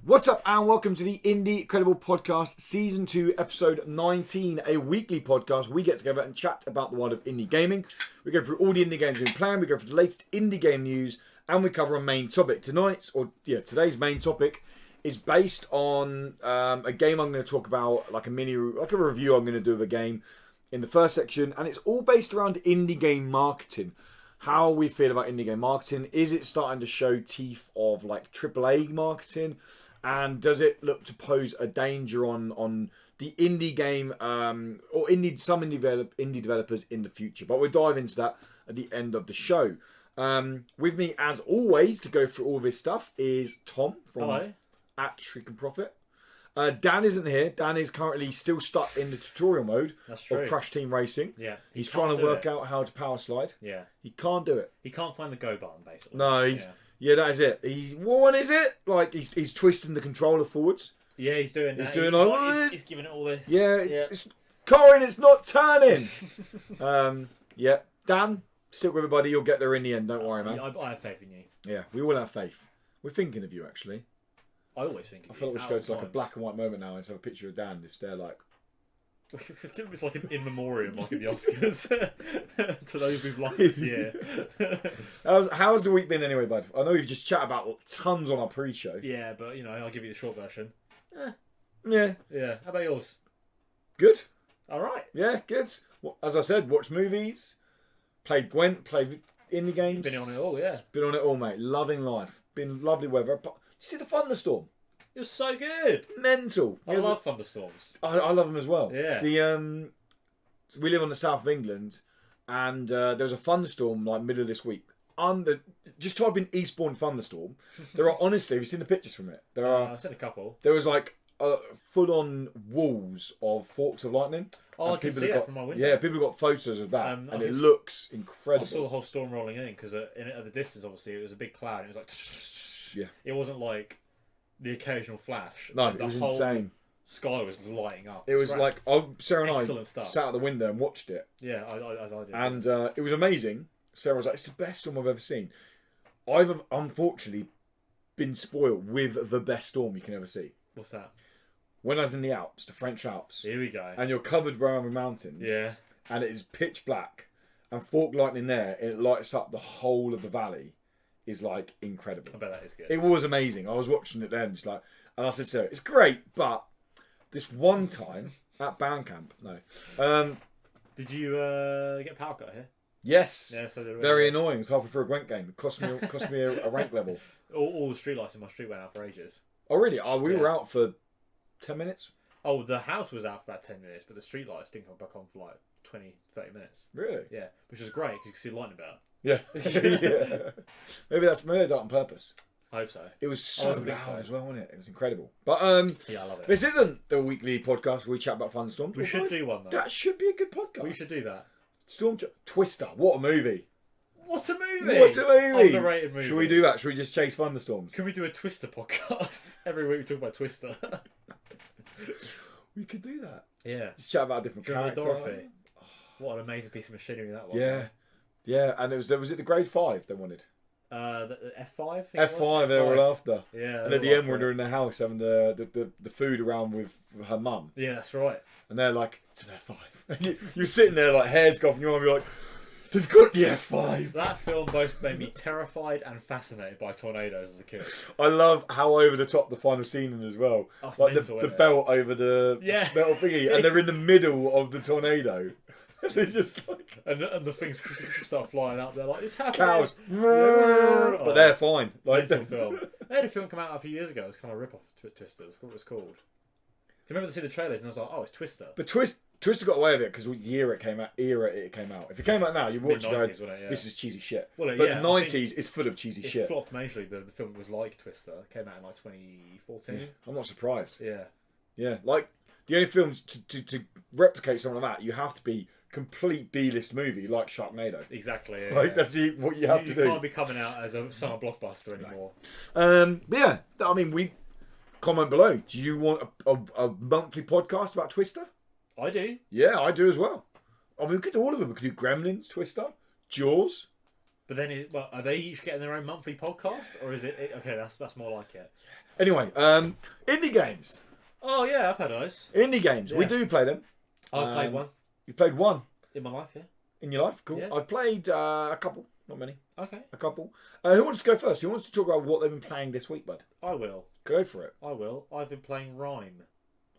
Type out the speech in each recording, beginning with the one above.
What's up and welcome to the Indie Credible Podcast Season 2 Episode 19, a weekly podcast. We get together and chat about the world of indie gaming. We go through all the indie games we've been playing, we go through the latest indie game news, and we cover a main topic. Today's main topic is based on a game I'm going to talk about, like a review I'm going to do of a game in the first section, and it's all based around indie game marketing. How we feel about indie game marketing. Is it starting to show teeth of like AAA marketing? And does it look to pose a danger on the indie game or some indie developers in the future? But we'll dive into that at the end of the show. With me, as always, to go through all this stuff is Tom from at Shriek and Profit. Dan isn't here. Dan is currently still stuck in the tutorial mode of Crash Team Racing. Yeah, he's trying to work out how to power slide. Yeah, he can't do it. He can't find the go button, basically. No, Yeah, that is it. What one is it? Like he's twisting the controller forwards. Yeah, he's doing that. He's giving it all this. Yeah. It's Corin, it's not turning. Yeah, Dan, stick with everybody. You'll get there in the end. Don't worry, man. I have faith in you. Yeah, we all have faith. We're thinking of you, actually. I always think of you. I feel like we should go to like a black and white moment now and have a picture of Dan just there, like. It's like an in memoriam, like at the Oscars, to those we've lost this year. How's the week been anyway, bud? I know we've just chatted about tons on our pre-show. Yeah, but I'll give you the short version. Yeah. How about yours? Good. All right. Yeah, good. As I said, watched movies, played Gwent, played indie games. Been on it all, yeah. Been on it all, mate. Loving life. Been lovely weather. You see the thunderstorm? It was so good. Mental. I love thunderstorms. I love them as well. Yeah. We live on the south of England, and there was a thunderstorm like middle of this week. Just type in Eastbourne thunderstorm. There are honestly, have you seen the pictures from it? I've seen a couple. There was like full-on walls of forks of lightning. Oh, I can see it from my window. Yeah, people got photos of that, and it looks incredible. I saw the whole storm rolling in because at the distance, obviously, it was a big cloud. It was like, yeah, it wasn't like the occasional flash. No, it was insane. Sky was lighting up. It was like Sarah and I stuff. sat at the window and watched it. Yeah, as I did. And it was amazing. Sarah was like, "It's the best storm I've ever seen." I've unfortunately been spoiled with the best storm you can ever see. What's that? When I was in the Alps, the French Alps. Here we go. And you're covered around with mountains. Yeah. And it is pitch black, and fork lightning there, and it lights up the whole of the valley. Is like incredible. I bet that is good. It was amazing. I was watching it then, just like, and I said, "Sarah, it's great, but this one time at band camp, no." Did you get power cut here? Yes. Yeah, so very annoying. It's halfway through a Gwent game. It cost me a rank level. All the streetlights in my street went out for ages. Oh really? Oh, we were out for 10 minutes. Oh, the house was out for about 10 minutes, but the streetlights didn't come back on for like 20, 30 minutes. Really? Yeah, which was great because you could see lightning better. Yeah. Yeah. Maybe they did that on purpose. I hope so. It was so loud as well, wasn't it? It was incredible. But yeah, I love it. This isn't the weekly podcast where we chat about thunderstorms. We should do one though. That should be a good podcast. We should do that. Twister. What a movie. What a movie. What a movie. Underrated movie. Should we do that? Should we just chase thunderstorms? Can we do a Twister podcast? Every week we talk about Twister. We could do that. Yeah. Just chat about a different character. Dorothy. Oh. What an amazing piece of machinery that was. Yeah. Yeah, and was it the grade 5 they wanted? The F5? F5 they were after. Yeah. And at the end when they're in the house having the food around with her mum. Yeah, that's right. And they're like, it's an F5. You're sitting there like hairs go off and you're like, they've got the F5. That film both made me terrified and fascinated by tornadoes as a kid. I love how over the top the final scene is as well. Oh, like mental, the belt over the metal thingy, and they're in the middle of the tornado. They're just like, and the things start flying up. They're like, it's happening. Cows, but they're fine. Like mental film. They had a film come out a few years ago. It was kind of a rip-off Twister. What it was called. Do you remember to see the trailers? And I was like, oh, it's Twister. But Twister got away with it because the year it came out. If it came out now, you watch it go, this is cheesy shit. Well, but the 90s is full of cheesy shit. It flopped majorly. The film was like Twister. It came out in like 2014. Yeah, I'm not surprised. Yeah. Yeah, like the only films to replicate something like that, you have to be complete B-list movie like Sharknado. Exactly. Yeah, like that's what you have to do. You can't be coming out as a summer blockbuster anymore. But yeah, I mean, comment below. Do you want a monthly podcast about Twister? I do. Yeah, I do as well. I mean, we could do all of them. We could do Gremlins, Twister, Jaws. But then, are they each getting their own monthly podcast, or is it? Okay, that's more like it. Anyway, indie games. Oh yeah, I've had those. Indie games. Yeah. We do play them. I've played one You played one in my life. Yeah. in your life? Cool. Yeah. I've played a couple. Not many. Okay. A couple. Who wants to go first? Who wants to talk about what they've been playing this week, bud? I will. Go for it. I will. I've been playing Rhyme.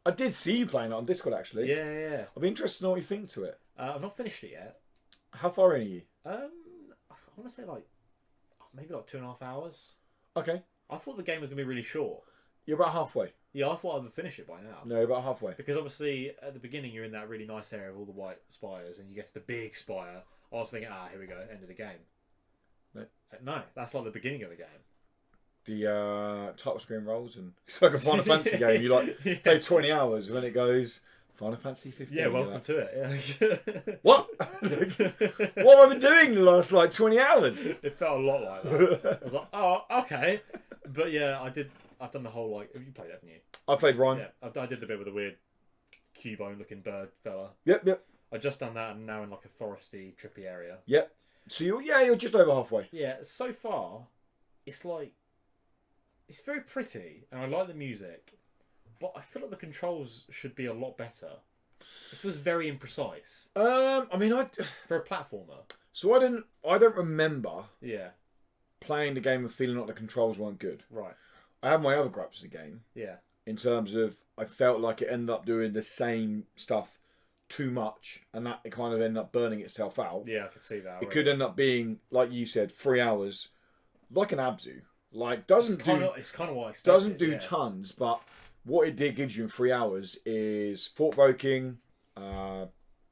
I did see you playing it on Discord, actually. Yeah. I'd be interested to know what you think to it. I've not finished it yet. How far in are you? I want to say like maybe like 2.5 hours. Okay. I thought the game was gonna be really short. You're about halfway. Yeah, I thought I would finish it by now. No, you're about halfway. Because obviously at the beginning you're in that really nice area of all the white spires, and you get to the big spire. I was thinking, here we go, end of the game. No, that's like the beginning of the game. The title screen rolls, and it's like a Final Fantasy game. You like play 20 hours, and then it goes Final Fantasy 15. Yeah, welcome to it. Yeah. What? What have I been doing the last like 20 hours? It felt a lot like that. I was like, oh, okay. But yeah, I've done the whole like. Have you played it, haven't you? I played Rhyme. Yeah, I did the bit with the weird cubone looking bird fella. Yep. I just done that, and now in like a foresty, trippy area. Yep. So you're just over halfway. Yeah, so far, it's like it's very pretty, and I like the music, but I feel like the controls should be a lot better. It feels very imprecise I mean, for a platformer. so I don't remember Yeah, playing the game and feeling like the controls weren't good. right. I have my other gripes with the game Yeah, in terms of I felt like it ended up doing the same stuff too much, and that it kind of ended up burning itself out. yeah, I could see that. It could end up being, like you said, 3 hours, like an Abzu. Like It's kind of what I expected. doesn't do yeah. tons, but what it did gives you in 3 hours is thought-provoking,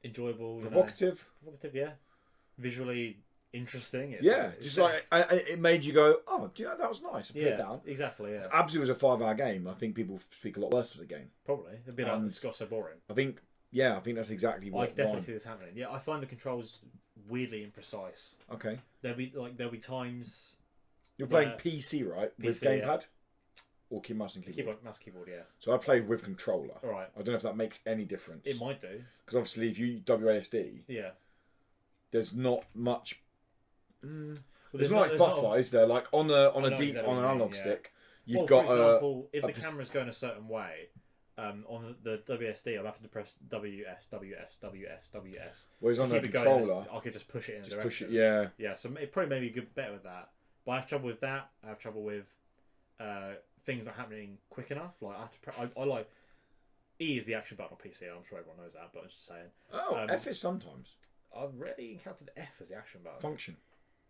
Enjoyable, provocative. Provocative, yeah. Visually interesting. Just like it made you go, oh, do you know, that was nice. I put it down. Exactly. Yeah, If Abzu was a 5-hour game, I think people speak a lot worse of the game. probably. It'd be like it's got so boring. I think that's exactly I what. could definitely see this happening. Yeah, I find the controls weirdly imprecise. Okay. There'll be times. You're playing PC, right? With PC, gamepad? Or mouse and keyboard? Mouse, keyboard, yeah. So I played with controller. All right. I don't know if that makes any difference. It might do. Because obviously, if you WASD, Yeah. there's not much. Well, There's not much buffer, is there? Like on an exactly what you analog mean, stick, you've Well, got for example, if a the camera's going a certain way, on the WSD, I'll have to press WS. Whereas to on the keep it going, controller, I could just push it in a just direction. push it. Yeah. Yeah, so it probably made me good better with that. But I have trouble with that. I have trouble with things not happening quick enough. Like I have to. I like E is the action button on PC. I'm sure everyone knows that, but I'm just saying. Oh, F is sometimes I've rarely encountered F as the action button. function.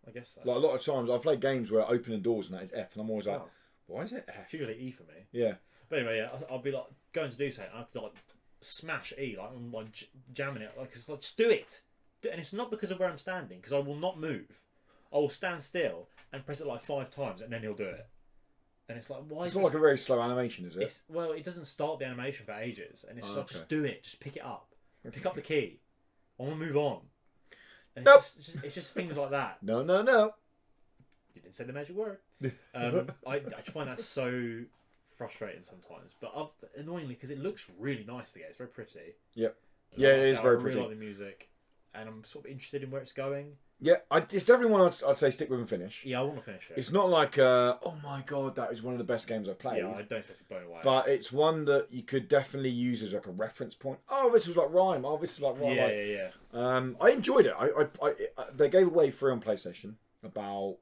I guess so. Like a lot of times, I've played games where opening doors and that is F, and I'm always like, Oh. why is it F? It's usually E for me. Yeah. But anyway, yeah, I'll be like going to do something. I have to like smash E, like I'm like jamming it. Like it's like just do it, and it's not because of where I'm standing, because I will not move. I will stand still and press it like 5 times, and then he'll do it. And it's like, why? It's is not like a very slow animation, is it? Well, it doesn't start the animation for ages, and it's like okay. just do it, just pick it up, pick up the key. I want to move on. And Nope. it's just things like that. No. You didn't say the magic word. I just find that so frustrating sometimes, but annoyingly because it looks really nice. The game, it's very pretty. Yep. And Yeah, like I it is say, very I pretty. really like the music, and I'm sort of interested in where it's going. Yeah, it's definitely one I'd say stick with and finish. Yeah, I want to finish it. It's not like, oh my god, that is one of the best games I've played. Yeah, I don't expect to be blown away. But it's one that you could definitely use as like a reference point. Oh, this was like Rhyme. Oh, this is like Rhyme. Yeah. I enjoyed it. They gave away free on PlayStation about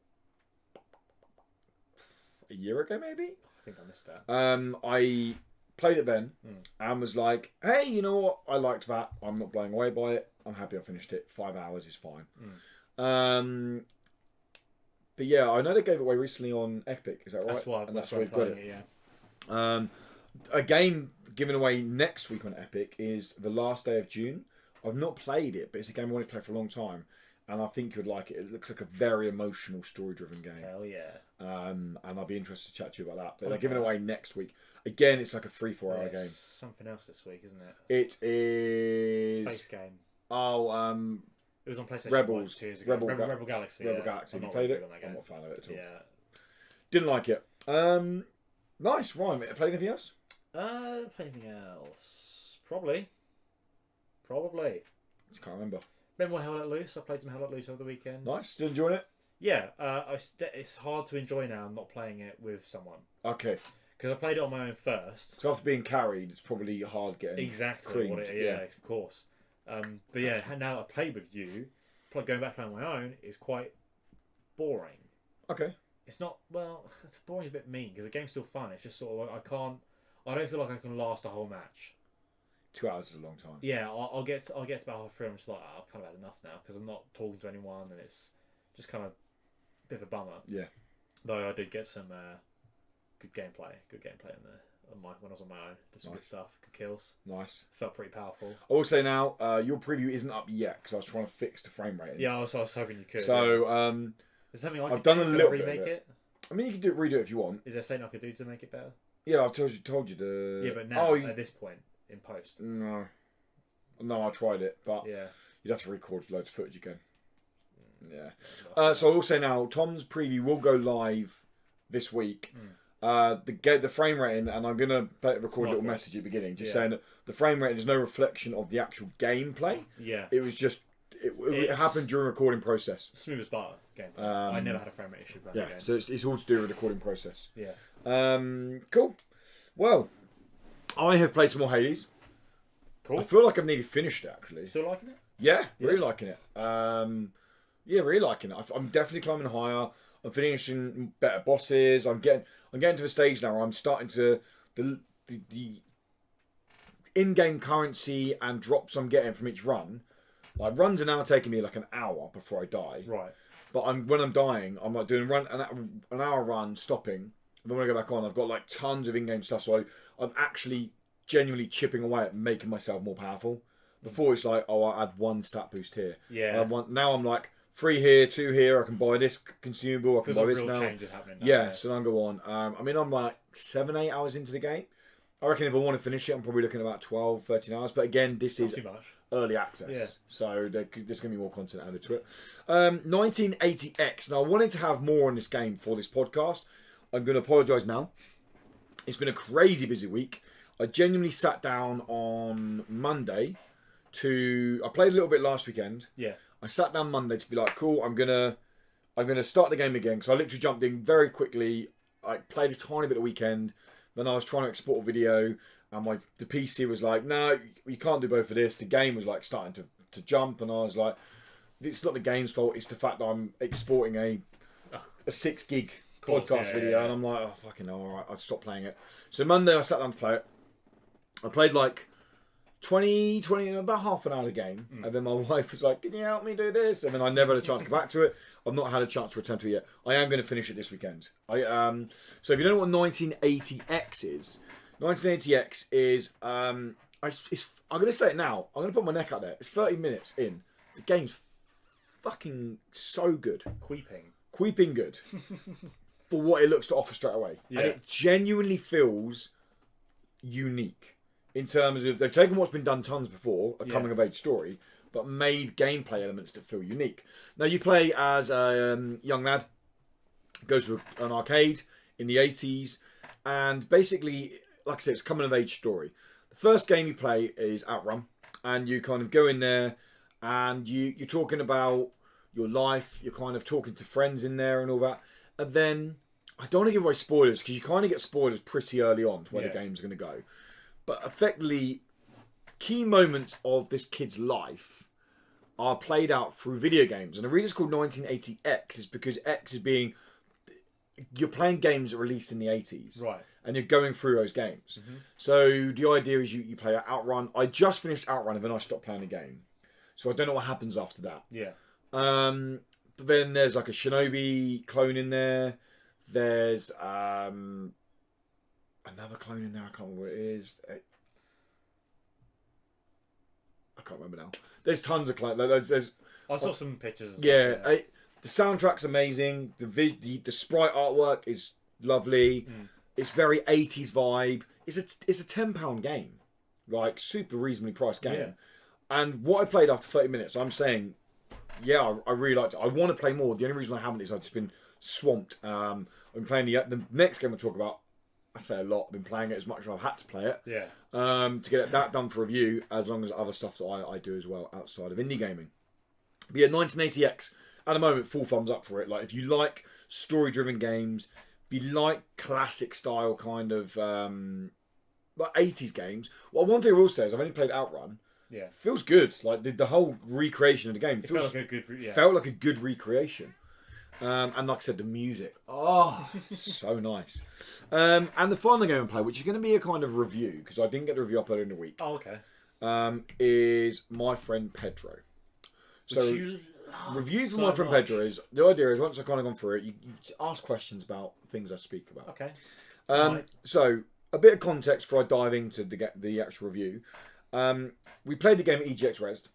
a year ago, maybe. I think I missed that. I played it then and was like, hey, you know what? I liked that. I'm not blown away by it. I'm happy I finished it. 5 hours is fine. But yeah, I know they gave it away recently on Epic. Is that right? That's why. And That's why why we've got it. Yeah. A game given away next week on Epic is The Last Day of June. I've not played it, but it's a game I wanted to play for a long time, and I think you'd like it. It looks like a very emotional, story-driven game. Hell yeah. And I'll be interested to chat to you about that. But they're giving it away next week. Again, it's like a 3-4 hour game. Something else this week, isn't it? It is Space game. Oh, It was on PlayStation Rebels. 2 years ago. Rebel Rebel Galaxy. Rebel yeah. Galaxy. I'm Have you not played really it? big on that I'm game. not a fan of it at all. Yeah. Didn't like it. Nice. Rhyme. Played anything else? Play anything else? Probably. I just can't remember. Remember Hell Let Loose? I played some Hell Let Loose over the weekend. Nice. Still enjoying it? Yeah. It's hard to enjoy now not playing it with someone. Okay. Because I played it on my own first. So after being carried, it's probably hard getting Exactly cleaned. what it is. Yeah, of course. But yeah, now I played with you. Going back on my own is quite boring. Okay. It's not boring is a bit mean because the game's still fun. It's just sort of like I don't feel like I can last a whole match. 2 hours is a long time. Yeah, I'll get to about halfway through. I'm just like, I've kind of had enough now because I'm not talking to anyone and it's just kind of a bit of a bummer. Yeah. Though I did get some good gameplay in there when I was on my own. Did some good stuff, good kills. Nice. Felt pretty powerful. I will say now, your preview isn't up yet because I was trying to fix the frame rate. Yeah, I was hoping you could. So, is there something I've done a little bit remake of it? I mean, you can redo it if you want. Is there something I could do to make it better? Yeah, I've told you the. Yeah, but now at this point in post. No, I tried it, but yeah, you'd have to record loads of footage again. Yeah. So I will say now, Tom's preview will go live this week. The frame rating, and I'm gonna record a little message at the beginning, just saying that the frame rating is no reflection of the actual gameplay. Yeah, it was just it happened during the recording process. Smooth as butter gameplay. I never had a frame rate issue. Yeah, so it's all to do with the recording process. Yeah. Cool. Well, I have played some more Hades. Cool. I feel like I've nearly finished it actually. Still liking it? Yeah, really liking it. Yeah, really liking it. I'm definitely climbing higher. I'm finishing better bosses. I'm getting to the stage now where I'm starting to the in-game currency and drops I'm getting from each run. Like runs are now taking me like an hour before I die. Right. But when I'm dying, I'm like doing an hour run, stopping. And then when I go back on, I've got like tons of in-game stuff. So I'm actually genuinely chipping away at making myself more powerful. Before it's like, oh, I add one stat boost here. Yeah. Now I'm like 3 here, 2 here. I can buy this consumable. I can buy this now. Changes happening now. Yeah, so then I go on. I mean, I'm like 7-8 hours into the game. I reckon if I want to finish it, I'm probably looking at about 12, 13 hours. But again, this is early access. Yeah. So there's going to be more content added to it. 1980X. Now, I wanted to have more on this game for this podcast. I'm going to apologise now. It's been a crazy busy week. I genuinely sat down on Monday I played a little bit last weekend. Yeah. I sat down Monday to be like, cool, I'm gonna start the game again. Because I literally jumped in very quickly. I played a tiny bit of weekend. Then I was trying to export a video, and the PC was like, no, you can't do both of this. The game was like starting to jump, and I was like, it's not the game's fault. It's the fact that I'm exporting a 6 gig podcast video, and I'm like, oh fucking hell, all right, I've stopped playing it. So Monday I sat down to play it. I played like 20, about half an hour of the game. And then my wife was like, can you help me do this? And then I never had a chance to go back to it. I've not had a chance to return to it yet. I am going to finish it this weekend. So if you don't know what 1980X is, 1980X is, I'm going to say it now. I'm going to put my neck out there. It's 30 minutes in. The game's fucking so good. Queeping good. For what it looks to offer straight away. Yeah. And it genuinely feels unique. In terms of, they've taken what's been done tons before, a coming-of-age story, but made gameplay elements that feel unique. Now, you play as a young lad, goes to an arcade in the 80s, and basically, like I said, it's a coming-of-age story. The first game you play is Outrun, and you kind of go in there, and you're talking about your life, you're kind of talking to friends in there and all that, and then, I don't want to give away spoilers, because you kind of get spoilers pretty early on to where the game's going to go. But effectively, key moments of this kid's life are played out through video games. And the reason it's called 1980X is because X is being... You're playing games that were released in the 80s. Right. And you're going through those games. Mm-hmm. So the idea is you play Outrun. I just finished Outrun and then I stopped playing the game. So I don't know what happens after that. Yeah. But then there's like a Shinobi clone in there. There's... another clone in there, I can't remember what it is. I can't remember now. There's tons of clones. I saw some pictures. Yeah, the soundtrack's amazing. The sprite artwork is lovely. It's very 80s vibe. It's a £10 game, like super reasonably priced game. Yeah. And what I played after 30 minutes, I'm saying, yeah, I really liked it. I want to play more. The only reason I haven't is I've just been swamped. I've been playing the next game we'll talk about. I say a lot. I've been playing it as much as I've had to play it. Yeah. To get that done for review, as long as other stuff that I do as well outside of indie gaming. But yeah, 1980X at the moment, full thumbs up for it. Like if you like story-driven games, if you like classic style kind of like 80s games, well, one thing I will say is I've only played Outrun. Yeah. Feels good. Like the whole recreation of the game Felt like a good. Yeah. felt like a good recreation. And like I said, the music, so nice. And the final game I play, which is going to be a kind of review because I didn't get the review up earlier in the week. Oh, okay. Is My Friend Pedro. So Which you love review for so My Friend much. Pedro is the idea is once I've kind of gone through it, you ask questions about things I speak about. Okay. So a bit of context before I dive into the actual review. We played the game at EGX Res.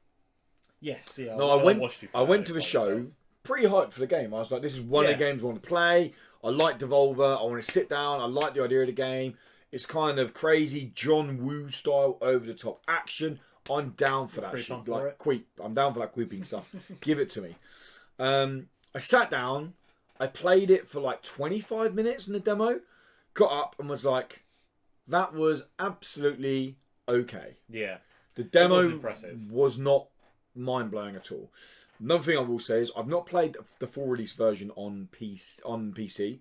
Yes. Yeah. No, I went to the show. Pretty hyped for the game. I was like, this is one of the games I want to play. I like Devolver. I want to sit down. I like the idea of the game. It's kind of crazy John Woo style, over the top action. I'm down for that shit. Like Queep. I'm down for that queeping stuff. Give it to me. I sat down. I played it for like 25 minutes in the demo. Got up and was like, that was absolutely okay. Yeah. The demo was not mind blowing at all. Another thing I will say is I've not played the full release version on PC,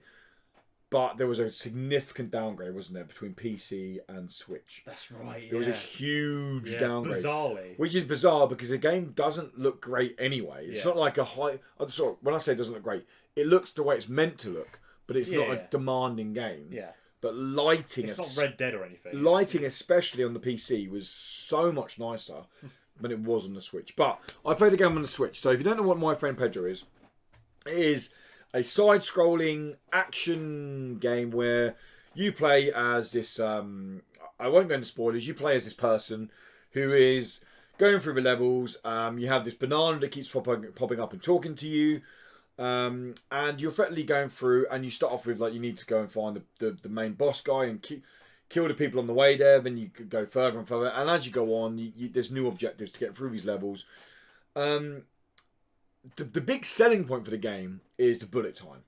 but there was a significant downgrade, wasn't there, between PC and Switch? That's right. There was a huge downgrade, bizarrely, which is bizarre because the game doesn't look great anyway. It's not like a high. Sorry, when I say it doesn't look great, it looks the way it's meant to look, but it's not a demanding game. Yeah. But lighting, it's not Red Dead or anything. Lighting, especially on the PC, was so much nicer than it was on the Switch. But I played the game on the Switch, so if you don't know what My Friend Pedro is, it is a side-scrolling action game where you play as this. I won't go into spoilers. You play as this person who is going through the levels. You have this banana that keeps popping up and talking to you. And you're effectively going through, and you start off with like you need to go and find the main boss guy and kill the people on the way there. Then you could go further and further, and as you go on, there's new objectives to get through these levels. The big selling point for the game is the bullet time.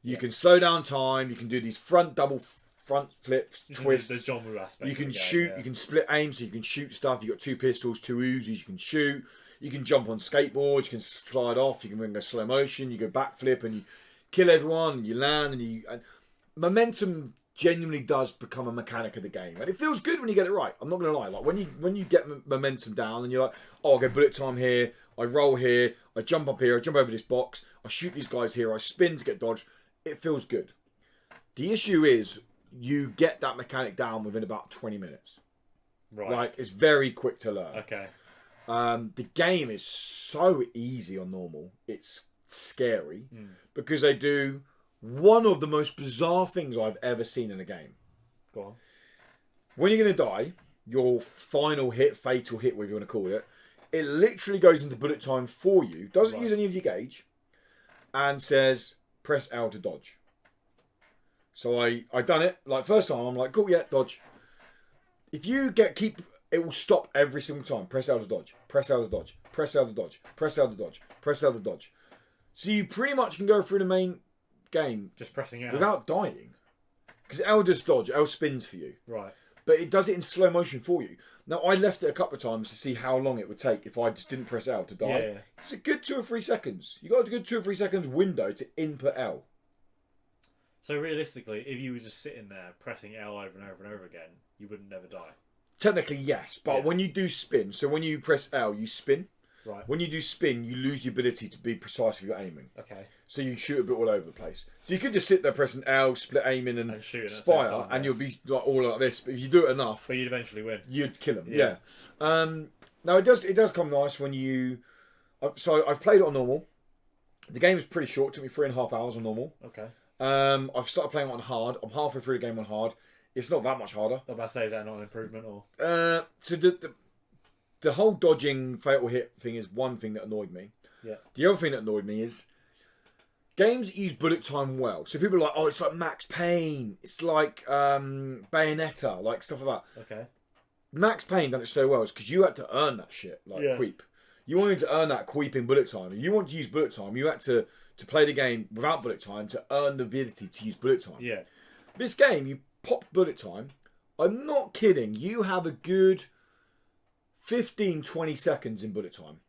You can slow down time. You can do these front flips, twists. The John Woo aspect. You can shoot. You can split aim, so you can shoot stuff. You got 2 pistols, 2 Uzis. You can shoot. You can jump on skateboards, you can slide off, you can go slow motion, you go backflip and you kill everyone, and you land, and momentum genuinely does become a mechanic of the game. And it feels good when you get it right. I'm not going to lie. Like when you get momentum down and you're like, oh, I go bullet time here, I roll here, I jump up here, I jump over this box, I shoot these guys here, I spin to get dodged. It feels good. The issue is you get that mechanic down within about 20 minutes. Right. Like, it's very quick to learn. Okay. The game is so easy on normal. It's scary because they do one of the most bizarre things I've ever seen in a game. Go on. When you're going to die, your final hit, fatal hit, whatever you want to call it, it literally goes into bullet time for you, doesn't use any of your gauge, and says, press L to dodge. So I done it. Like, first time, I'm like, cool, yeah, dodge. If you it will stop every single time. Press L to dodge. Press L to dodge. Press L to dodge. Press L to dodge. Press L to dodge. So you pretty much can go through the main game just pressing L without dying. Because L does dodge. L spins for you. Right. But it does it in slow motion for you. Now, I left it a couple of times to see how long it would take if I just didn't press L to die. Yeah. It's a good 2 or 3 seconds. You got a good 2 or 3 seconds window to input L. So realistically, if you were just sitting there pressing L over and over and over again, you would never die. Technically, yes, but when you do spin, so when you press L, you spin. Right. When you do spin, you lose the ability to be precise with your aiming. Okay. So you shoot a bit all over the place. So you could just sit there pressing L, split aiming, and shoot fire, and you'll be like all like this. But if you do it enough, but you'd eventually win. You'd kill them. Yeah. Now it does come nice when you. So I've played it on normal. The game is pretty short. It took me 3.5 hours on normal. Okay. I've started playing it on hard. I'm halfway through the game on hard. It's not that much harder. I was about to say, is that not an improvement or? So the whole dodging fatal hit thing is one thing that annoyed me. Yeah. The other thing that annoyed me is games that use bullet time well. So people are like, oh, it's like Max Payne. It's like Bayonetta, like stuff like that. Okay. Max Payne done it so well is because you had to earn that shit, like Queep. You wanted to earn that Queeping bullet time. If you want to use bullet time, you had to play the game without bullet time to earn the ability to use bullet time. Yeah. This game, you pop bullet time. I'm not kidding. You have a good 15-20 seconds in bullet time.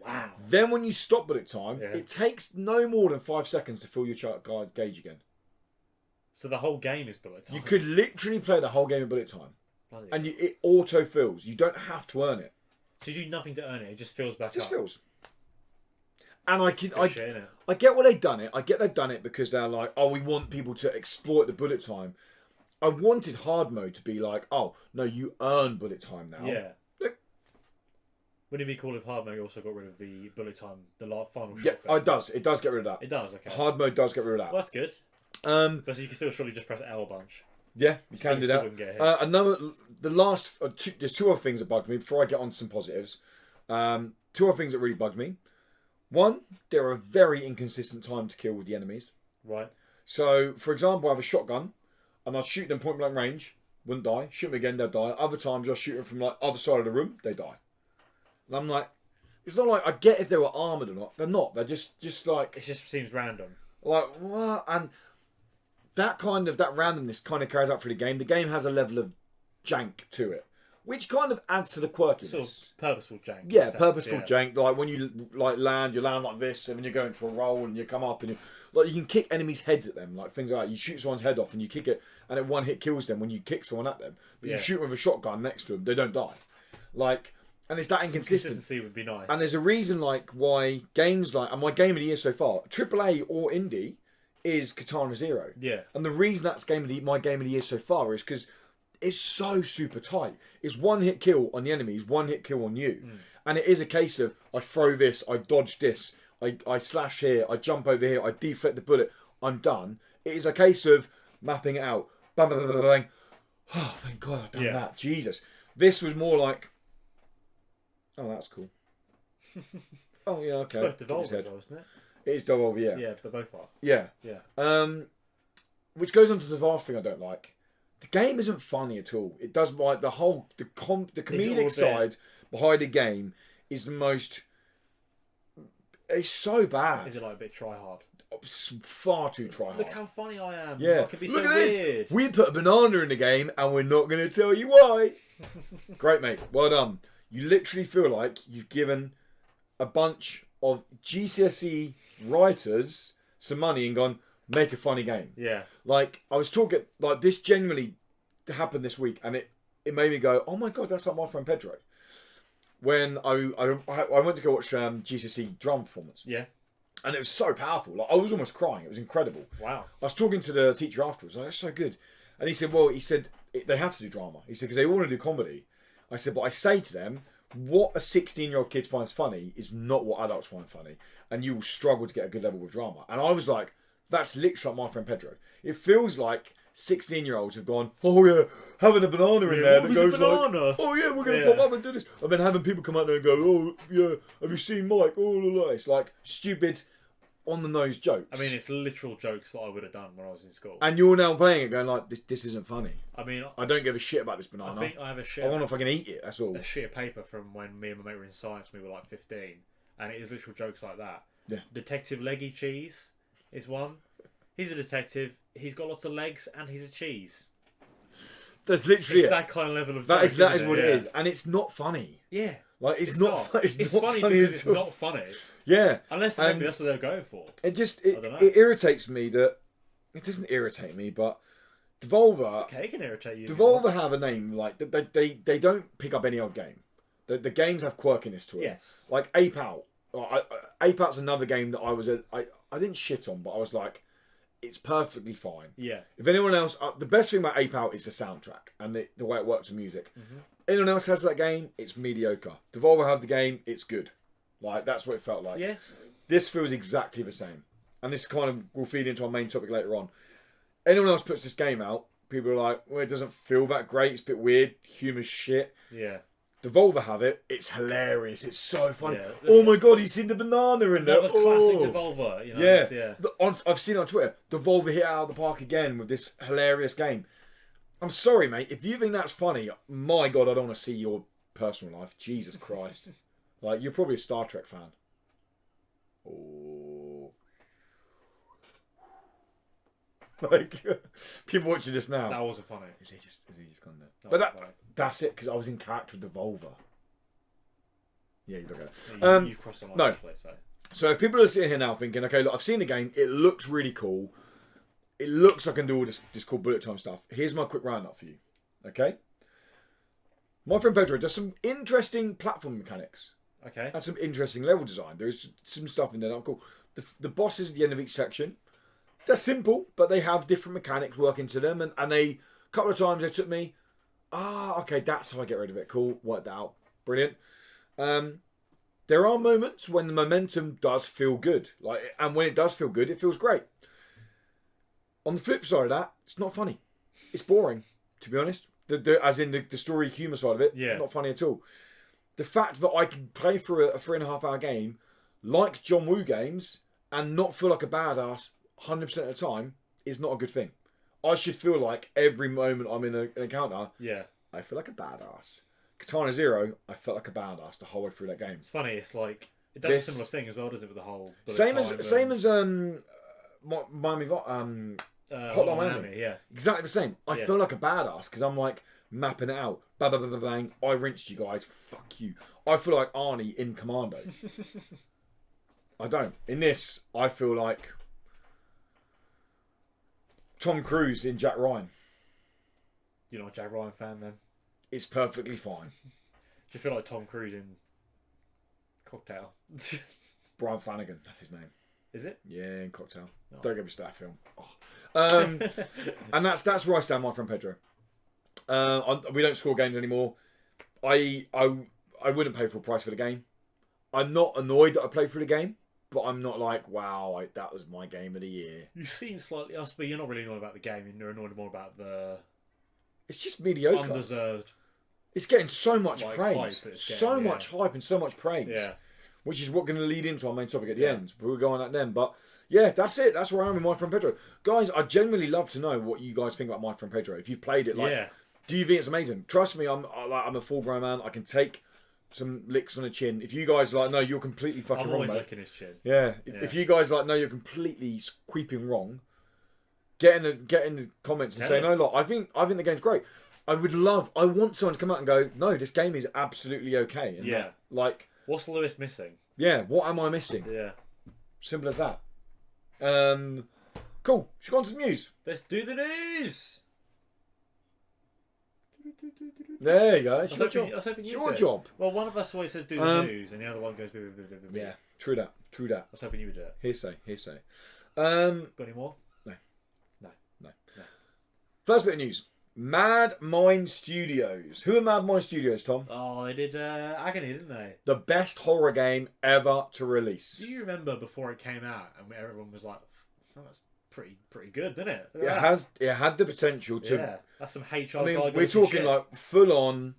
Wow. Then when you stop bullet time, it takes no more than 5 seconds to fill your gauge again. So the whole game is bullet time. You could literally play the whole game in bullet time. Bloody And it auto fills. You don't have to earn it. so you do nothing to earn it. It just fills back It just up. fills. And I Shit, innit? get why they've done it. I get they've done it because they're like, oh, we want people to exploit the bullet time. I wanted hard mode to be like, oh, no, you earn bullet time now. Yeah. Look. Wouldn't it be cool if hard mode also got rid of the bullet time, the final shot? Yeah, thing? it does. It does get rid of that. It does. Okay. Hard mode does get rid of that. Well, that's good. But so you can still surely just press L a bunch. Yeah, you can do that. There's two other things that bugged me before I get on to some positives. Two other things that really bugged me. One, there are very inconsistent time to kill with the enemies. Right. So, for example, I have a shotgun, and I'll shoot them point blank range, wouldn't die. Shoot them again, they'll die. Other times, I'll shoot them from like other side of the room, they die. And I'm like, it's not like I get if they were armored or not. They're not. They're just like It just seems random. like what? And that randomness kind of carries out through the game. The game has a level of jank to it, which kind of adds to the quirkiness. Sort of purposeful jank. Yeah, in a sense, purposeful yeah. jank. Like when you land, you land like this, and then you go into a roll, and you come up, and you can kick enemies' heads at them, like things like that. You shoot someone's head off, and you kick it, and it one hit kills them when you kick someone at them. But you shoot them with a shotgun next to them, they don't die. Like, and it's that Some inconsistent. consistency would be nice. And there's a reason like why games like, and my game of the year so far, AAA or indie, is Katana Zero. Yeah. And the reason that's my game of the year so far is because it's so super tight. It's one hit kill on the enemies, one hit kill on you. And it is a case of I throw this, I dodge this, I slash here, I jump over here, I deflect the bullet, I'm done. It is a case of mapping it out. Bang, bang, bang, bang, bang. Oh, thank God I've done that. Jesus. This was more like, oh, that's cool. Oh, yeah, okay. It's both Devolver as well, isn't it? It is Devolver, yeah. Yeah, they both are. Yeah. Yeah. Which goes on to the vast thing I don't like. The game isn't funny at all. It does like the comedic side behind the game is the most. It's so bad. Is it like a bit try hard? Far too try hard. Look how funny I am. Yeah. I can be Look so at weird. this. We put a banana in the game, and we're not going to tell you why. Great, mate. Well done. You literally feel like you've given a bunch of GCSE writers some money and gone, make a funny game. Yeah. Like, I was talking, like, this genuinely happened this week, and it made me go, oh my God, that's like my friend Pedro. When I went to go watch GCSE drama performance. Yeah. And it was so powerful. Like, I was almost crying. It was incredible. Wow. I was talking to the teacher afterwards. Like, that's so good. And he said, well, they have to do drama. He said, because they all want to do comedy. I said, but I say to them, what a 16-year-old kid finds funny is not what adults find funny. And you will struggle to get a good level with drama. And I was like, that's literally like my friend Pedro. It feels like 16-year-olds have gone, oh yeah, having a banana in there that goes like, oh yeah, we're going to pop up and do this. And then having people come out there and go, oh yeah, have you seen Mike? Oh, la, la. It's like stupid, on-the-nose jokes. I mean, it's literal jokes that I would have done when I was in school. And you're now playing it going like, this isn't funny. I mean, I don't give a shit about this banana. I think I have a sheet. I wonder if I can eat it, that's all. A sheet of paper from when me and my mate were in science when we were like 15. And it is literal jokes like that. Yeah. Detective Leggy Cheese is one. He's a detective. He's got lots of legs and he's a cheese. That's literally it's it. that kind of level of That joke, is isn't what it it is. And it's not funny. Yeah. Like, it's not. It's not funny funny because at it's all. not funny. Yeah. Unless maybe that's what they're going for. It just I don't know. it irritates me that it doesn't irritate me, but Devolver. It's okay, it can irritate you. Devolver have a name like they don't pick up any old game. The games have quirkiness to it. Yes. Like Ape Out. Ape Out's another game that I didn't shit on, but I was like, it's perfectly fine. Yeah. If anyone else, the best thing about Ape Out is the soundtrack and the way it works with music. Mm-hmm. Anyone else has that game, it's mediocre. Devolver have the game, it's good. Like, that's what it felt like. Yeah. This feels exactly the same. And this kind of will feed into our main topic later on. Anyone else puts this game out, people are like, well, it doesn't feel that great, it's a bit weird, humor's shit. Yeah. Devolver have it, it's hilarious, it's so funny. Yeah. Oh my God, he's seen the banana in there. Another classic Devolver. You know, Yeah. I've seen it on Twitter, Devolver hit out of the park again with this hilarious game. I'm sorry, mate, if you think that's funny, my God, I don't want to see your personal life. Jesus Christ. Like, you're probably a Star Trek fan. Oh. Like, people watching this now. That wasn't funny. Is he just gone there? But funny. that's it, because I was in character with Devolver. Yeah, you look at it. Yeah, you've crossed the line, no. so. So if people are sitting here now thinking, okay, look, I've seen the game, it looks really cool. it looks like I can do all this cool bullet time stuff. Here's my quick roundup for you. Okay? My friend Pedro does some interesting platform mechanics. Okay. And some interesting level design. There's some stuff in there that I'm cool. The bosses at the end of each section, they're simple, but they have different mechanics working to them. And a couple of times they took me, okay, that's how I get rid of it. Cool, worked that out. Brilliant. There are moments when the momentum does feel good. And when it does feel good, it feels great. On the flip side of that, it's not funny. It's boring, to be honest. As in the story humour side of it, not funny at all. The fact that I can play through a 3.5 hour game like John Woo games and not feel like a badass 100% of the time is not a good thing. I should feel like every moment I'm in an encounter, I feel like a badass. Katana Zero, I felt like a badass the whole way through that game. It's funny. It's like it does a similar thing as well, doesn't it? With the whole same as Miami Hotline Miami. Yeah, exactly the same. I feel like a badass because I'm like mapping it out. Bang, bang, bang, bang. I rinsed you guys. Fuck you. I feel like Arnie in Commando. I don't. In this, I feel like Tom Cruise in Jack Ryan. You're not a Jack Ryan fan then? It's perfectly fine. Do you feel like Tom Cruise in Cocktail? Brian Flanagan, that's his name. Is it? Yeah, in Cocktail. Oh. Don't get me started film. And that's where I stand, my friend Pedro. We don't score games anymore. I wouldn't pay full price for the game. I'm not annoyed that I played through the game, but I'm not like, wow, that was my game of the year. You seem slightly us, but you're not really annoyed about the game. You're annoyed more about the... It's just mediocre. Undeserved. It's getting so much praise. Much hype and so much praise. Yeah. Which is what going to lead into our main topic at the end. But we'll go on that then. But yeah, that's it. That's where I am with My Friend Pedro. Guys, I genuinely love to know what you guys think about My Friend Pedro. If you've played it, do you think it's amazing? Trust me, I'm a full grown man. I can take some licks on the chin. If you guys no, you're completely fucking wrong, mate. I'm always licking his chin. Yeah. If you guys no, you're completely squeeping wrong. Get in the comments and say, no, look, I think the game's great. I want someone to come out and go, no, this game is absolutely okay. And what's Lewis missing? Yeah, what am I missing? Yeah. Simple as that. Cool. Should we go on to the news? Let's do the news. There you go. I was hoping you your job. Well, one of us always says do the news, and the other one goes. Yeah, true that. I was hoping you would do it. Hearsay. Got any more? No. First bit of news. Mad Mind Studios. Who are Mad Mind Studios, Tom? Oh, they did Agony, didn't they? The best horror game ever to release. Do you remember before it came out, and everyone was like, "Oh, that's pretty good, didn't it?" It had the potential to. Yeah, that's some HR. I mean, we're talking like full on,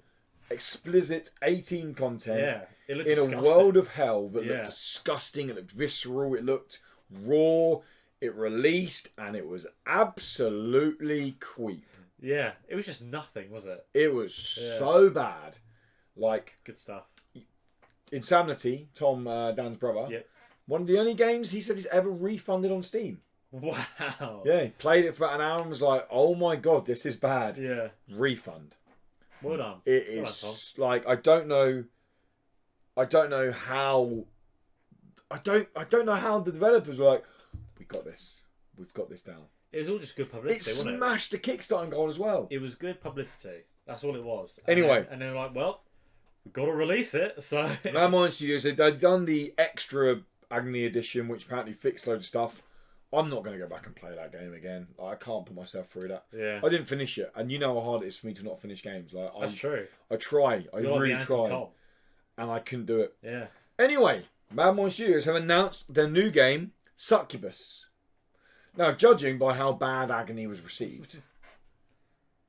explicit 18 content. Yeah, it looked in disgusting. A world of hell that looked disgusting. It looked visceral. It looked raw. It released, and it was absolutely queep. Yeah, it was just nothing, was it? It was so bad. Like good stuff. Insanity, Tom, Dan's brother. Yep. One of the only games he said he's ever refunded on Steam. Wow. Yeah, he played it for about an hour and was like, "Oh my god, this is bad." Yeah. Refund. Well done. It is like I don't know how. I don't know how the developers were like, "We got this. We've got this down." It was all just good publicity, wasn't it? It smashed the Kickstarter goal as well. It was good publicity. That's all it was. Anyway. And they're like, well, we've got to release it, so... Mad Mind Studios, they've done the extra Agony edition, which apparently fixed loads of stuff. I'm not going to go back and play that game again. I can't put myself through that. Yeah. I didn't finish it. And you know how hard it is for me to not finish games. That's true. I try. I really try. And I couldn't do it. Yeah. Anyway, Mad Mind Studios have announced their new game, Succubus. Now, judging by how bad Agony was received,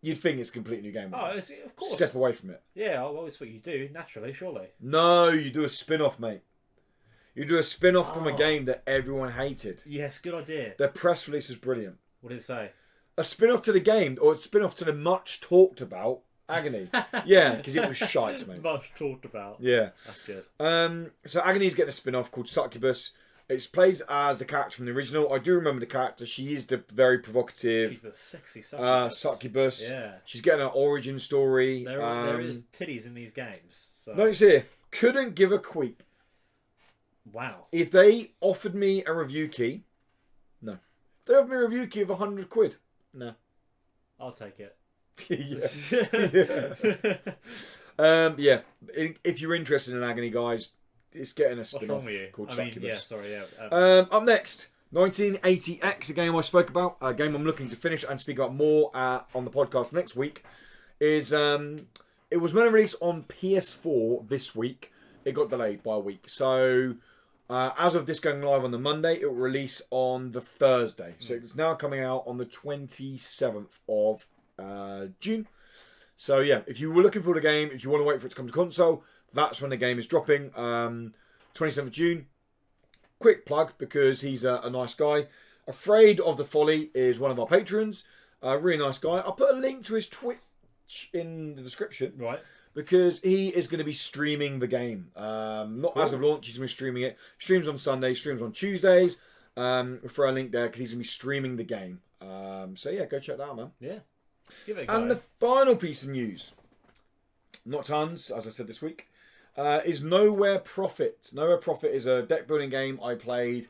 you'd think it's a completely new game. Oh, of course. Step away from it. Yeah, well, it's what you do, naturally, surely. No, you do a spin-off, mate. You do a spin-off from a game that everyone hated. Yes, good idea. Their press release is brilliant. What did it say? A spin-off to the game, or a spin-off to the much talked about Agony. Yeah, because it was shite, mate. Much talked about. Yeah. That's good. So Agony's getting a spin-off called Succubus. It plays as the character from the original. I do remember the character. She is the very provocative. She's the sexy Succubus. Succubus. Yeah. She's getting an origin story. There is titties in these games. So. Notice here, couldn't give a queep. Wow. If they offered me a review key, no. They have me a review key of £100. No. I'll take it. Yeah. If you're interested in Agony, guys, it's getting a What's spin-off wrong with you? called I mean, Succubus. yeah, sorry, yeah. Up next, 1980X, a game I spoke about, a game I'm looking to finish and speak about more on the podcast next week, is it was meant to release on PS4 this week. It got delayed by a week. So as of this going live on the Monday, it will release on the Thursday. So it's now coming out on the 27th of June. So yeah, if you were looking for the game, if you want to wait for it to come to console, that's when the game is dropping. 27th of June. Quick plug, because he's a nice guy. Afraid of the Folly is one of our patrons. Really nice guy. I'll put a link to his Twitch in the description. Right. Because he is going to be streaming the game. Not as of launch, he's going to be streaming it. Streams on Sundays, streams on Tuesdays. For a link there, because he's going to be streaming the game. So yeah, go check that out, man. Yeah. Give it a go. And the final piece of news, not tons, as I said this week, is Nowhere Profit. Nowhere Profit is a deck building game I played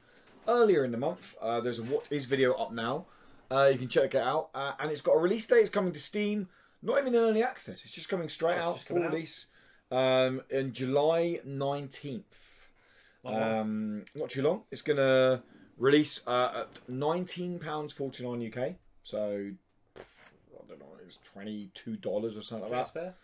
earlier in the month. There's a What Is video up now. You can check it out. And it's got a release date. It's coming to Steam. Not even in early access. It's just coming straight out for release in July 19th. Not too long. It's going to release at £19.49 UK. So, I don't know, it's $22 or something like that. That's fair.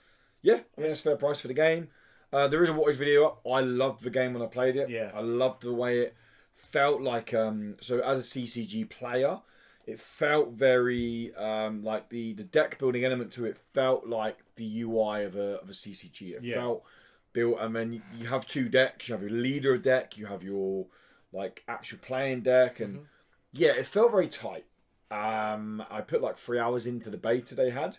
Yeah, I mean, that's a fair price for the game. There is a What Is video up. I loved the game when I played it. Yeah. I loved the way it felt like, so as a CCG player, it felt very like the deck building element to it felt like the UI of a CCG. It felt built, and then you have two decks. You have your leader deck, you have your like actual playing deck, and yeah, it felt very tight. I put like 3 hours into the beta they had.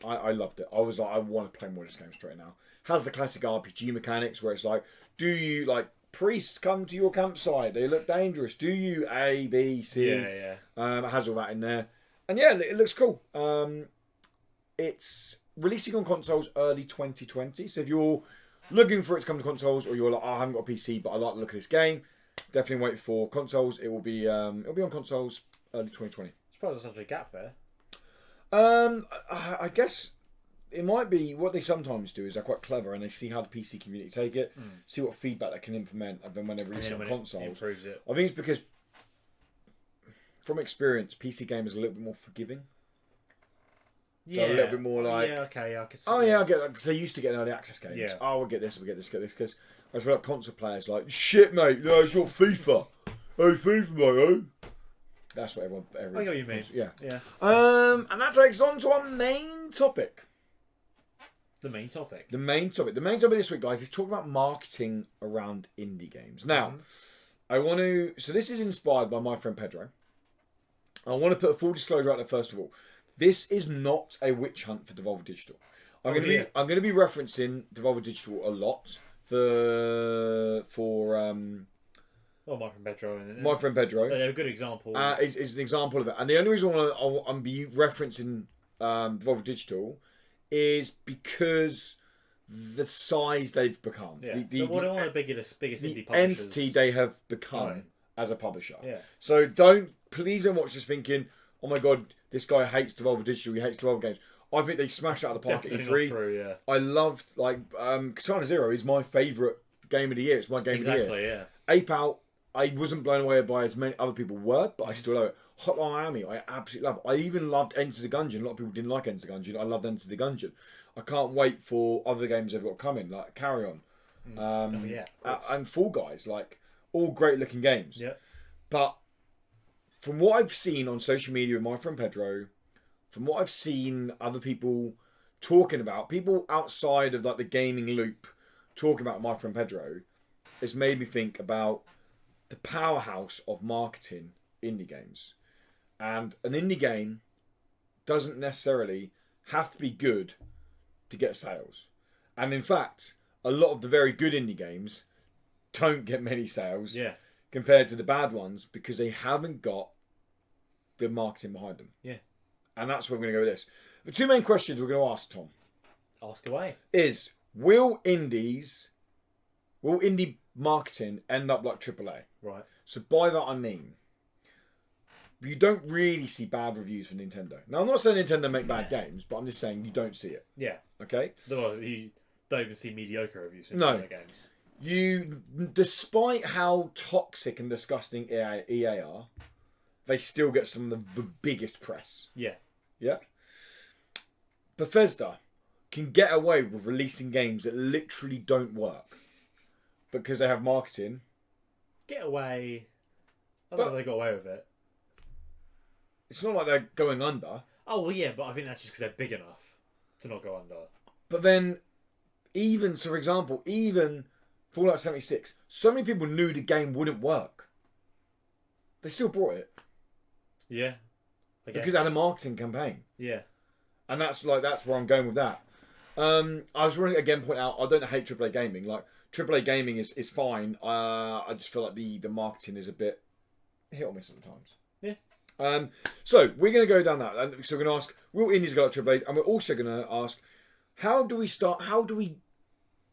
I loved it. I was like, I want to play more of this game straight now. Has the classic RPG mechanics where it's like, do you like priests come to your campsite? They look dangerous. Do you A, B, C? Yeah. It has all that in there, and yeah, it looks cool. It's releasing on consoles early 2020. So if you're looking for it to come to consoles, or you're like, oh, I haven't got a PC, but I like the look of this game, definitely wait for consoles. It will be on consoles early 2020. I suppose there's such a gap there. I guess it might be what they sometimes do is they're quite clever and they see how the PC community take it, see what feedback they can implement, and then when they release it on consoles, improves it. I think it's because, from experience, PC gamers are a little bit more forgiving. Yeah, so a little bit more like, yeah, okay, I can see. Oh yeah, I get that, because they used to get early access games. Yeah. Oh, we'll get this, because I feel like console players like, shit, mate, no, it's your FIFA. Hey, FIFA, mate, eh? That's what everyone. I know what you mean. Yeah. Yeah. And that takes us on to our main topic. The main topic. The main topic this week, guys, is talking about marketing around indie games. Now, I want to. So this is inspired by my friend Pedro. I want to put a full disclosure out there first of all. This is not a witch hunt for Devolver Digital. I'm going to be referencing Devolver Digital a lot for Well, my friend Pedro. My friend Pedro. They're a good example. Is an example of it. And the only reason I'm be referencing Devolver Digital is because the size they've become. Yeah. They're one of the biggest indie publishers. The entity they have become as a publisher. Yeah. So please don't watch this thinking, oh my god, this guy hates Devolver Digital, he hates Devolver games. I think they smashed out of the park at E3. I loved, Katana Zero is my favourite game of the year. It's my game of the year. Exactly, yeah. Ape Out, I wasn't blown away by as many other people were, but I still love it. Hotline Miami, I absolutely love. I even loved Enter the Gungeon. A lot of people didn't like Enter the Gungeon. I loved Enter the Gungeon. I can't wait for other games they've got coming, like Carry On, and Fall Guys, like all great looking games. Yeah. But from what I've seen on social media with my friend Pedro, from what I've seen other people talking about, people outside of like the gaming loop talking about my friend Pedro, it's made me think about the powerhouse of marketing indie games. And an indie game doesn't necessarily have to be good to get sales. And in fact, a lot of the very good indie games don't get many sales compared to the bad ones because they haven't got the marketing behind them. Yeah. And that's where we're going to go with this. The two main questions we're going to ask, Tom. Ask away. Is, will indie marketing end up like AAA? Right. So by that I mean, you don't really see bad reviews for Nintendo. Now, I'm not saying Nintendo make bad games, but I'm just saying you don't see it. Yeah. Okay? You don't even see mediocre reviews for Nintendo games. Despite how toxic and disgusting EA are, they still get some of the biggest press. Yeah. Yeah? Bethesda can get away with releasing games that literally don't work because they have marketing. Get away. I don't know if they got away with it. It's not like they're going under. Oh, well, yeah, but I think that's just because they're big enough to not go under. But then, for example, Fallout 76, so many people knew the game wouldn't work. They still brought it. Yeah. Because it had a marketing campaign. Yeah. And that's where I'm going with that. I was going to again point out, I don't hate AAA gaming. Like, AAA gaming is fine. I just feel like the marketing is a bit hit or miss sometimes. Yeah. So we're going to go down that. So we're going to ask, will indies go at AAA? And we're also going to ask, how do we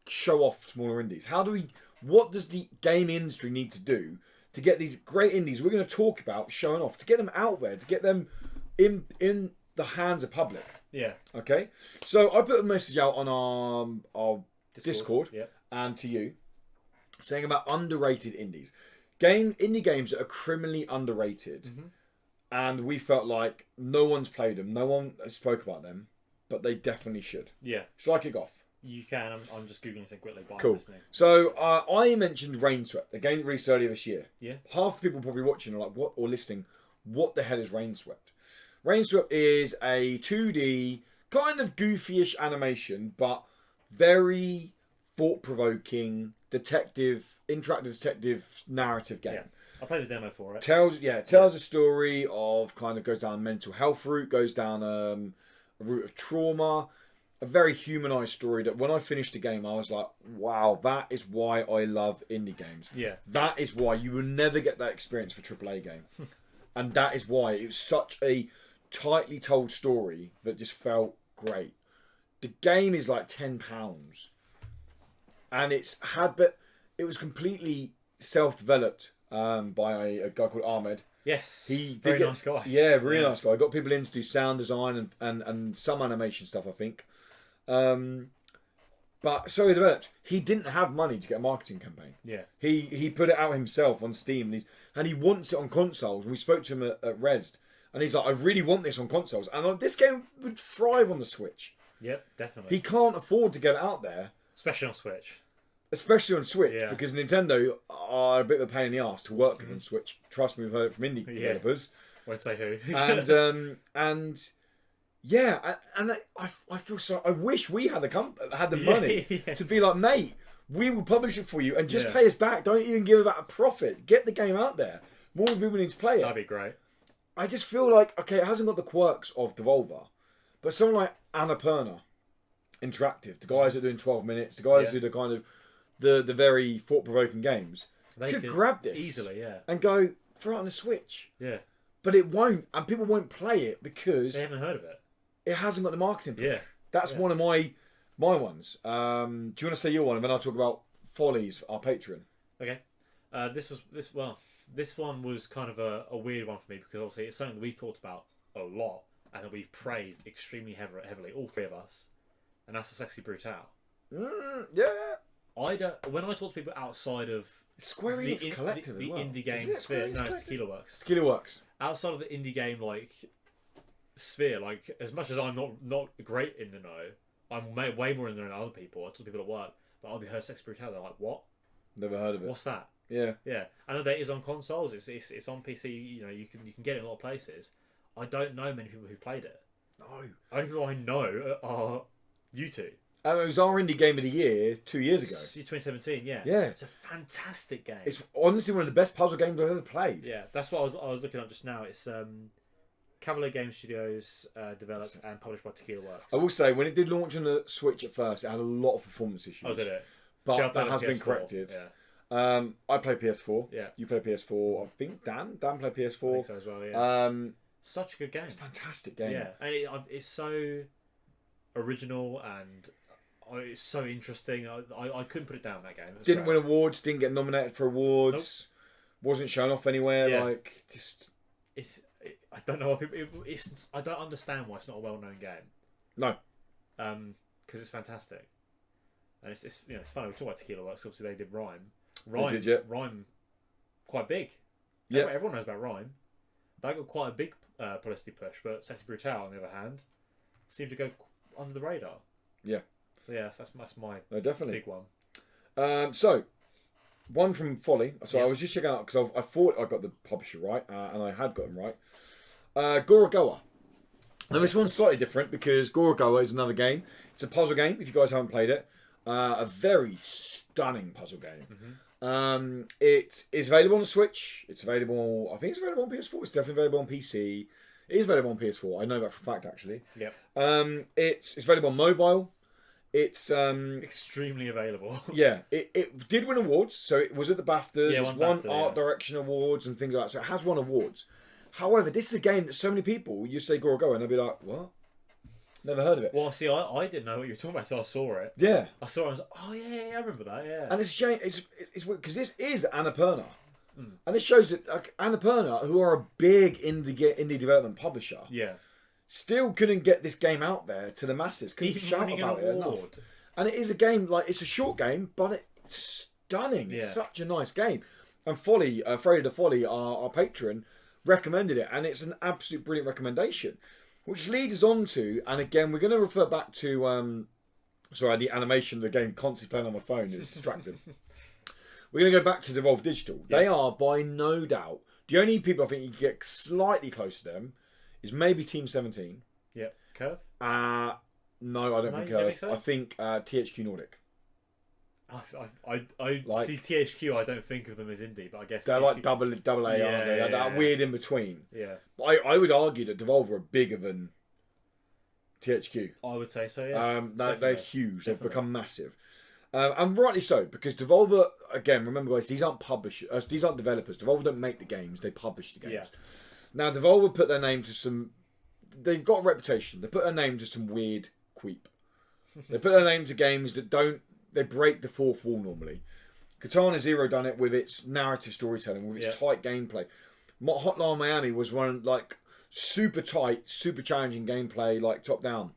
show off smaller indies? What does the game industry need to do to get these great indies we're going to talk about showing off, to get them out there, to get them in the hands of public? Yeah. Okay. So I put a message out on our Discord yep. and to you, saying about underrated indies. Indie games that are criminally underrated. Mm-hmm. And we felt like no one's played them, no one spoke about them, but they definitely should. Yeah. Shall I kick off? You can. I'm just Googling something quickly. Cool. Listening. So I mentioned Rainswept, a game released earlier this year. Yeah. Half the people probably watching are like, what, or listening, what the hell is Rainswept? Rainswept is a 2D, kind of goofy-ish animation, but very thought-provoking interactive detective narrative game. Yeah. I played the demo for it. Tells a story of kind of goes down a mental health route, goes down a route of trauma, a very humanised story that when I finished the game I was like, wow, that is why I love indie games. Yeah. That is why you will never get that experience for a AAA game. And that is why it was such a tightly told story that just felt great. The game is like £10. And it was completely self-developed by a guy called Ahmed. Yes, very nice guy. Yeah, really nice guy. Got people in to do sound design and some animation stuff, I think. But so he developed. He didn't have money to get a marketing campaign. Yeah. He put it out himself on Steam, and he wants it on consoles. And we spoke to him at Rezzed, and he's like, I really want this on consoles. And this game would thrive on the Switch. Yep, definitely. He can't afford to get it out there. Especially on Switch. Especially on Switch, yeah. Because Nintendo are a bit of a pain in the arse to work with on Switch. Trust me, we've heard it from indie developers. Won't say who. I feel so. I wish we had the money to be like, mate, we will publish it for you and just pay us back. Don't even give it a profit. Get the game out there. More people need to play it. That'd be great. I just feel like, okay, it hasn't got the quirks of Devolver, but someone like Annapurna Interactive, the guys that are doing 12 minutes, the guys who do the kind of the very thought-provoking games, they could grab this easily, and go throw it on the Switch. Yeah. But it won't, and people won't play it because they haven't heard of it. It hasn't got the marketing push. Yeah. That's one of my ones. Do you want to say your one, and then I'll talk about Follies, our Patreon. Okay. This one was kind of a weird one for me because obviously it's something that we've talked about a lot and that we've praised extremely heavily, all three of us, and that's the Sexy Brutale. Yeah. When I talk to people outside of Square Enix Collective the as well. indie game sphere, no, Tequila Works. Tequila Works. Outside of the indie game sphere, as much as I'm not great in the know, I'm way more in the know than other people. I talk to people at work, but I'll be heard Sexy Brutale. They're like, what? Never heard of it. What's that? Yeah. Yeah. I know that it is on consoles. It's on PC. You know, you can get it in a lot of places. I don't know many people who played it. No. Only people I know are you two. It was our indie game of the year 2 years ago. 2017, yeah. Yeah. It's a fantastic game. It's honestly one of the best puzzle games I've ever played. Yeah, that's what I was looking at just now. It's Cavalier Game Studios developed and published by Tequila Works. I will say, when it did launch on the Switch at first, it had a lot of performance issues. Oh, did it? But that has been corrected. Yeah. I play PS4. Yeah. You play PS4. I think Dan played PS4. I think so as well, yeah. Such a good game. It's a fantastic game. Yeah, and it's so original and it's so interesting. I couldn't put it down, that game. Didn't win awards, didn't get nominated for awards, wasn't shown off anywhere. Yeah. It's I don't know why people. I don't understand why it's not a well-known game. No. Because it's fantastic, and it's you know it's funny. We talk about Tequila Works. Obviously, they did Rhyme. They did, yeah. Rhyme, quite big. Yeah. Everyone knows about Rhyme. They got quite a big publicity push, but Sexy Brutale, on the other hand, seemed to go under the radar. Yeah. So yeah, that's my definitely big one. So, one from Folly. So Yeah. I was just checking out because I thought I got the publisher right, and I had got him right. Gorogoa. Now this one's slightly different because Gorogoa is another game. It's a puzzle game. If you guys haven't played it, a very stunning puzzle game. Mm-hmm. It is available on the Switch. It's available. I think it's available on PS4. It's definitely available on PC. It is available on PS4. I know that for a fact, actually. Yep. It's available on mobile. It's extremely available. Yeah, it did win awards. So it was at the BAFTAs. Yeah, It's won Art Direction awards and things like that. So it has won awards. However, this is a game that so many people, you say Gorogoa, and they'll be like, what? Never heard of it. Well, see, I didn't know what you were talking about, so I saw it. Yeah. I saw it, I was like, oh, yeah, I remember that, yeah. And it's a shame, it's weird, because this is Annapurna. And it shows that Annapurna, who are a big indie development publisher, yeah, still couldn't get this game out there to the masses. Couldn't even shout winning about an it award. enough. And it is a game, it's a short game, but it's stunning. Yeah. It's such a nice game. And Folly, Freya the Folly, our patron, recommended it, and it's an absolute brilliant recommendation. Which leads us on to, and again, we're going to refer back to, the animation of the game constantly playing on my phone. It's distracting. We're going to go back to Devolve Digital. Yeah. They are, by no doubt, the only people I think you can get slightly close to them is maybe Team 17. Yeah, Curve? No, I don't think you don't think so? I think THQ Nordic. I see THQ. I don't think of them as indie, but I guess They're THQ... like double A, aren't they? Yeah, That weird in between. Yeah, But I would argue that Devolver are bigger than THQ. I would say so. Yeah, They're huge. They've Definitely. become massive, and rightly so, because Devolver, again, remember guys, these aren't publishers, these aren't developers. Devolver don't make the games; they publish the games. Yeah. Now, Devolver put their name to some. They've got a reputation. They put their name to some weird queep. They put their name to games that don't. They break the fourth wall normally. Katana Zero done it with its narrative storytelling, with its tight gameplay. Hotline Miami was one super tight, super challenging gameplay, top down.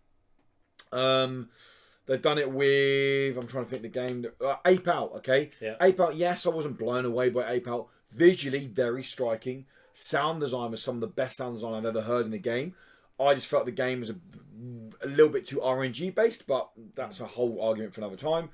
They've done it with, I'm trying to think the game, Ape Out, okay? Yeah. Ape Out, yes, I wasn't blown away by Ape Out. Visually, very striking. Sound design was some of the best sound design I've ever heard in a game. I just felt the game was a little bit too RNG based, but that's a whole argument for another time.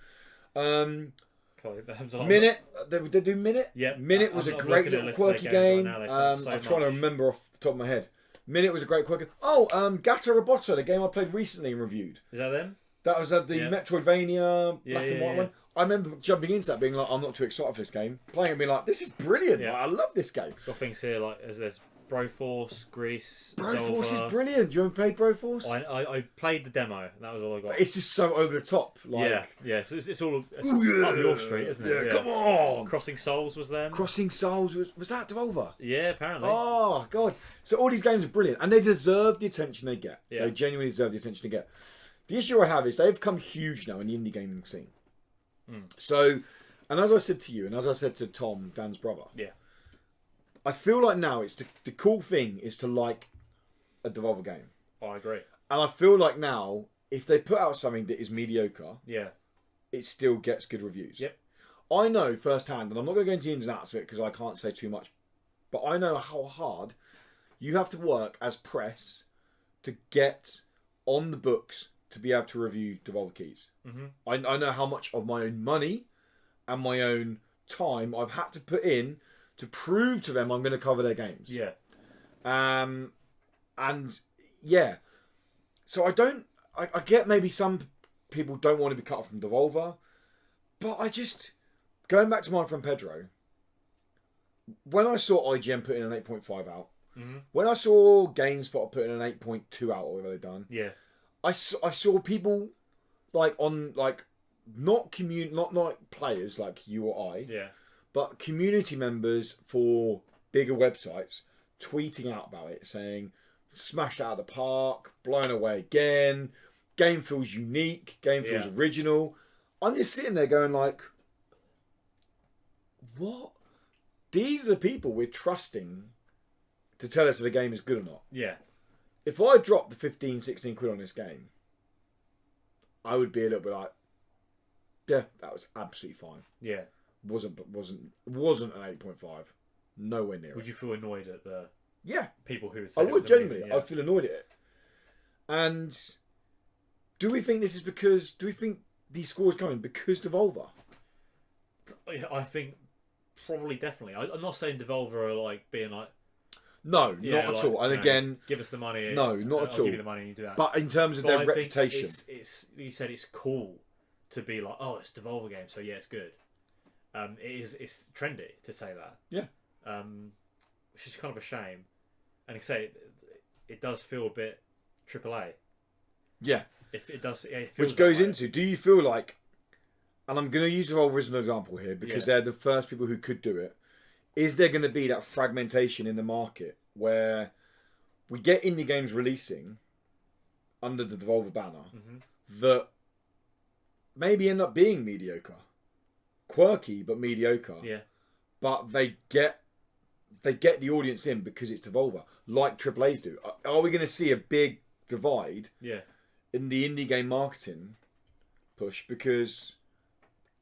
Minute, they do Minute? Yeah. Minute was a great little quirky game. I'm trying to remember off the top of my head. Minute was a great quirky. Gatta Roboto, the game I played recently and reviewed. Is that them? That was the Metroidvania black and white yeah. one. I remember jumping into that being like, I'm not too excited for this game. Playing it and being like, this is brilliant. Yeah. I love this game. Got things here there's Broforce, Grease, Broforce Zolva. is brilliant. Do you ever play Broforce? I played the demo. That was all I got. It's just so over the top. Yeah. So it's all up yeah, your street, isn't it? Yeah, come on. Crossing Souls was them. Crossing Souls was that Devolver? Yeah, apparently. Oh god! So all these games are brilliant, and they deserve the attention they get. Yeah. They genuinely deserve the attention they get. The issue I have is they've become huge now in the indie gaming scene. So, and as I said to you, and as I said to Tom, Dan's brother, Yeah. I feel like now it's the cool thing is to like a Devolver game. I agree. And I feel like now, if they put out something that is mediocre, Yeah. it still gets good reviews. Yep. I know firsthand, and I'm not going to go into the ins and outs of it because I can't say too much, but I know how hard you have to work as press to get on the books to be able to review Devolver Keys. Mm-hmm. I know how much of my own money and my own time I've had to put in to prove to them I'm going to cover their games. Yeah. And yeah, so I get maybe some people don't want to be cut off from Devolver, but I just, going back to my friend Pedro, when I saw IGN putting an 8.5 out, when I saw GameSpot putting an 8.2 out, or whatever they've done, Yeah. I saw people not players like you or I, Yeah. but community members for bigger websites tweeting out about it, saying, smashed out of the park, blown away again, game feels unique, game feels original. I'm just sitting there going like, what? These are the people we're trusting to tell us if a game is good or not. Yeah. If I dropped the 15, 16 quid on this game, I would be a little bit like, yeah, that was absolutely fine. Yeah. Wasn't an 8.5. Nowhere near it. Would you feel annoyed at the people who would say I would, genuinely. I'd feel annoyed at it. And do we think these scores coming because Devolver? I think probably definitely. I'm not saying Devolver are like being like, no, not at all. And again, give us the money. No, not at I'll all. Give you the money and you do that. But in terms of their reputation, it's you said it's cool to be like, oh, it's a Devolver game, so yeah, it's good. It's trendy to say that. Yeah. Which is kind of a shame. And like I say, it does feel a bit AAA. Yeah. If it does, it feels which goes that way. into, do you feel like, and I'm going to use Devolver as an example here because they're the first people who could do it. Is there going to be that fragmentation in the market where we get indie games releasing under the Devolver banner that maybe end up being mediocre, quirky but mediocre? Yeah. But they get the audience in because it's Devolver, like AAA's do. Are we going to see a big divide? Yeah. In the indie game marketing push because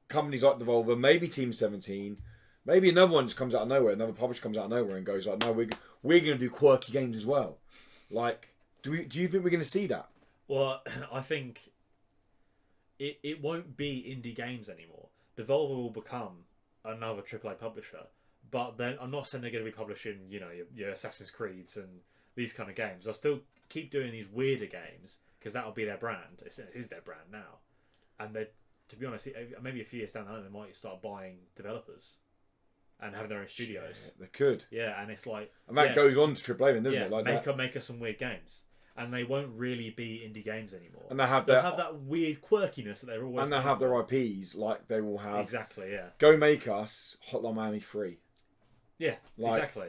companies like Devolver, maybe Team 17, maybe another one just comes out of nowhere, another publisher comes out of nowhere and goes like, no, we're going to do quirky games as well. Like, do you think we're going to see that? Well, I think it won't be indie games anymore. Devolver will become another AAA publisher, but then I'm not saying they're going to be publishing, your Assassin's Creeds and these kind of games. They'll still keep doing these weirder games because that'll be their brand. It is their brand now, and they, to be honest, maybe a few years down the line they might start buying developers and having their own studios. Shit, they could. Yeah, and it's like, and that goes on to AAA, then, doesn't it? Like make us some weird games, and they won't really be indie games anymore. And they'll have that weird quirkiness that they're always. And they'll have their IPs, like they will have. Exactly. Yeah. Go make us Hotline Miami 3. Yeah, exactly.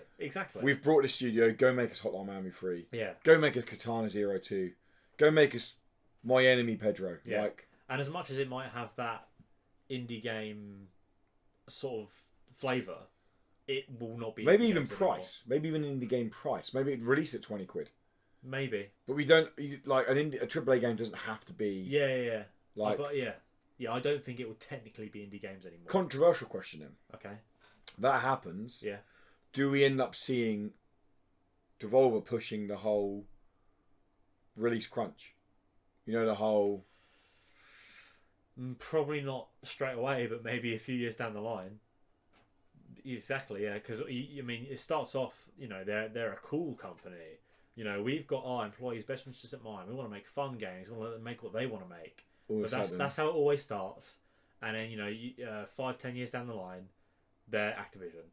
We've brought this studio. Go make us Hotline Miami 3. Yeah. Go make us Katana 02. Go make us My Enemy Pedro. Yeah. Like, and as much as it might have that indie game sort of flavour, it will not be. Maybe even price. Anymore. Maybe even indie game price. Maybe it release at 20 quid. Maybe. But we don't like a AAA game doesn't have to be. Yeah. Like, but yeah. I don't think it will technically be indie games anymore. Controversial question then. Okay. That happens. Yeah. Do we end up seeing Devolver pushing the whole release crunch? The whole. Probably not straight away, but maybe a few years down the line. Exactly, yeah. Because it starts off. They're a cool company. We've got our employees' best interests at mind. We want to make fun games. We want to let them make what they want to make. But that's how it always starts. And then 5-10 years down the line, they're Activision.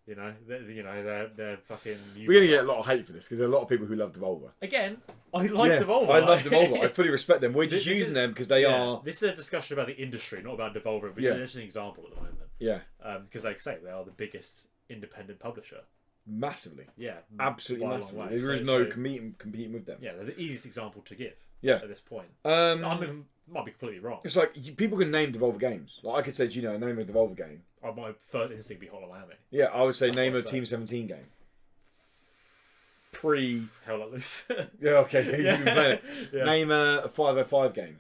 They're fucking. We're gonna get a lot of hate for this because there are a lot of people who love Devolver. Again, I like Devolver. I love Devolver. I fully respect them. We're just using them because they are. This is a discussion about the industry, not about Devolver. But just an example at the moment. Yeah. Because, like I say, they are the biggest independent publisher. Massively. Yeah. Absolutely massively. There is no competing with them. Yeah, they're the easiest example to give. Yeah. At this point. I might be completely wrong. It's like people can name Devolver games. Like I could say, name a Devolver game. My first instinct would be Hotline Miami. Yeah, I would say name a Team 17 game. Hell Let Loose. Yeah, okay. You can play it. Yeah. Name a 505 game.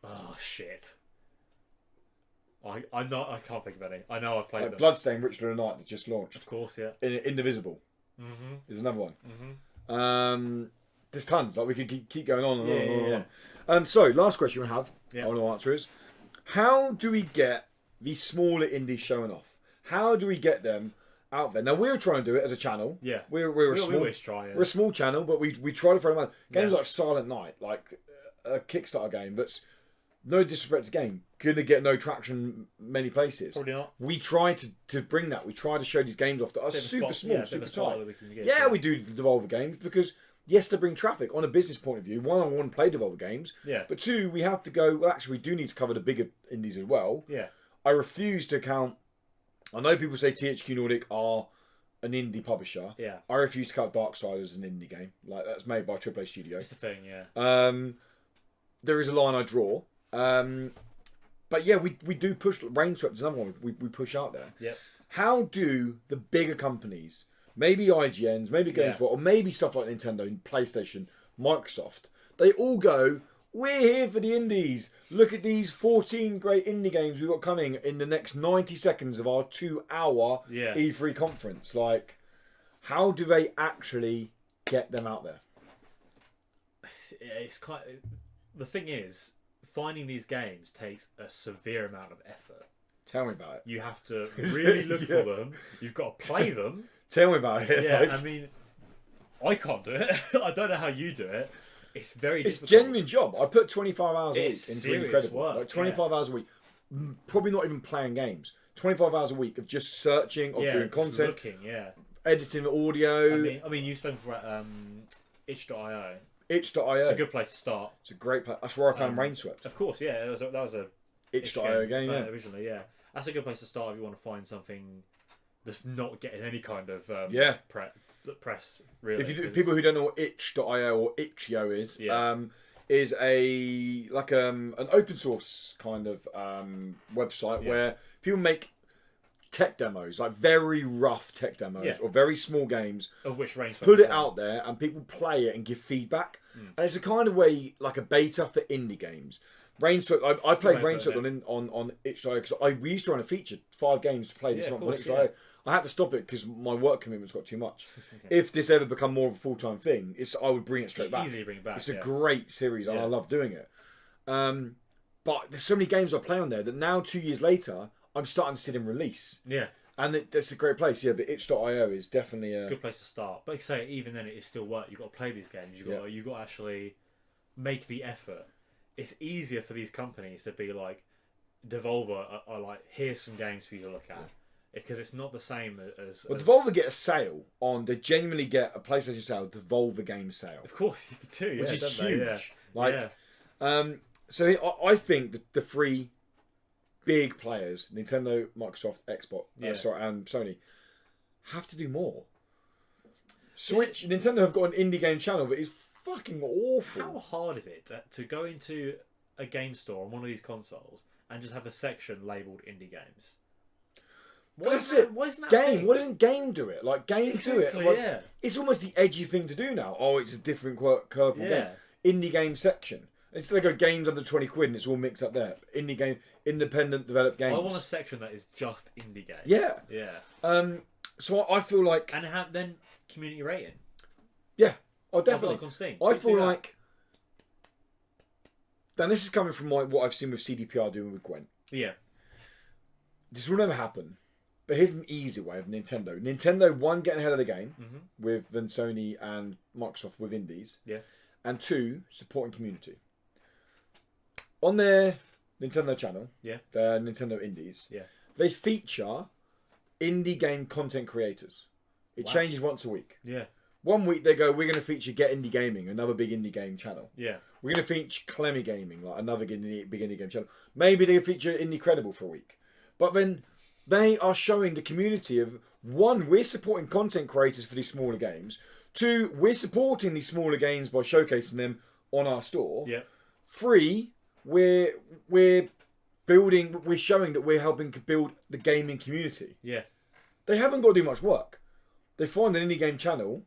Oh shit. I can't think of any. I know I've played them. Bloodstained Ritual of the Night that just launched. Of course, yeah. Indivisible. Mm-hmm. Is another one. Mm-hmm. There's tons. Like we could keep going on and on. So last question we have. I want to answer is, how do we get these smaller indies showing off? How do we get them out there? Now we're trying to do it as a channel. Yeah. We always try. Yeah. We're a small channel, but we try to throw them out. Games like Silent Night, like a Kickstarter game that's no disrespect to the game, gonna get no traction many places. Probably not. We try to bring that. We try to show these games off that are super small, super tight. We do the Devolver games because yes, they bring traffic on a business point of view. One, I want to play Devolver games. Yeah. But two, we have to go. Well, actually, we do need to cover the bigger indies as well. Yeah. I refuse to count. I know people say THQ Nordic are an indie publisher. Yeah. I refuse to count Darksiders as an indie game. Like that's made by AAA Studio. It's the thing, yeah. There is a line I draw. But yeah, we do push. Rainswept is another one we push out there. Yeah. How do the bigger companies maybe IGN's, maybe GameSpot, or maybe stuff like Nintendo, PlayStation, Microsoft. They all go, we're here for the indies. Look at these 14 great indie games we've got coming in the next 90 seconds of our 2-hour E3 conference. Like, how do they actually get them out there? It's quite... The thing is, finding these games takes a severe amount of effort. Tell me about it. You have to really look for them. You've got to play them. Tell me about it. Yeah, like, I mean, I can't do it. I don't know how you do it. It's very difficult. It's a genuine job. I put 25 hours a week into serious Incredible. work, Like 25 hours a week. Probably not even playing games. 25 hours a week of just searching, of doing content, looking, editing audio. I mean, you spoke about itch.io. Itch.io. It's a good place to start. It's a great place. That's where I found Rainswept. Of course, yeah. That was a Itch.io game, originally, yeah. That's a good place to start if you want to find something that's not getting any kind of press, really. If people who don't know what itch.io or itch.io is a like an open source kind of website where people make tech demos, like very rough tech demos or very small games, of which Rainswept put it out there and people play it and give feedback. And it's a kind of way, like a beta for indie games. Rainswept, I played Rainswept on itch.io because we used to run a feature, 5 games to play this month on itch.io. I had to stop it because my work commitments got too much. If this ever become more of a full-time thing, I would bring it straight back. Easily bring it back. It's a great series and I love doing it. But there's so many games I play on there that now 2 years later, I'm starting to see them release. Yeah. And that's a great place, but itch.io is definitely it's a good place to start. But like I say, even then, it is still work. You've got to play these games. You've got to actually make the effort. It's easier for these companies to be like, Devolver are like, here's some games for you to look at. Because it's not the same as... Well, Devolver get a sale on... They genuinely get a PlayStation sale, Devolver game sale. Of course, you do, which is huge. Yeah. So I think the 3 big players, Nintendo, Microsoft, Xbox, and Sony, have to do more. Nintendo have got an indie game channel that is fucking awful. How hard is it to go into a game store on one of these consoles and just have a section labelled indie games? Why isn't Game do it? Like, Game do it. Like, it's almost the edgy thing to do now. Oh, it's a different curveball game. Indie game section. Instead of go games under 20 quid and it's all mixed up there. Indie game, independent developed games. I want a section that is just indie games. Yeah. So I feel like... And then community rating. Yeah. Oh, definitely. Like on Steam. I feel like... Now, this is coming from what I've seen with CDPR doing with Gwent. Yeah. This will never happen. But here's an easy way of Nintendo. Nintendo, 1, getting ahead of the game than Sony and Microsoft with indies. Yeah. And 2, supporting community. On their Nintendo channel, their Nintendo Indies, they feature indie game content creators. It changes once a week. Yeah. 1 week they go, we're going to feature Get Indie Gaming, another big indie game channel. Yeah. We're going to feature Clemmy Gaming, like another big indie game channel. Maybe they feature Indie Credible for a week. But then they are showing the community of, 1, we're supporting content creators for these smaller games. 2, we're supporting these smaller games by showcasing them on our store. Yeah. 3, we're showing that we're helping to build the gaming community. Yeah. They haven't got to do much work. They find an indie game channel,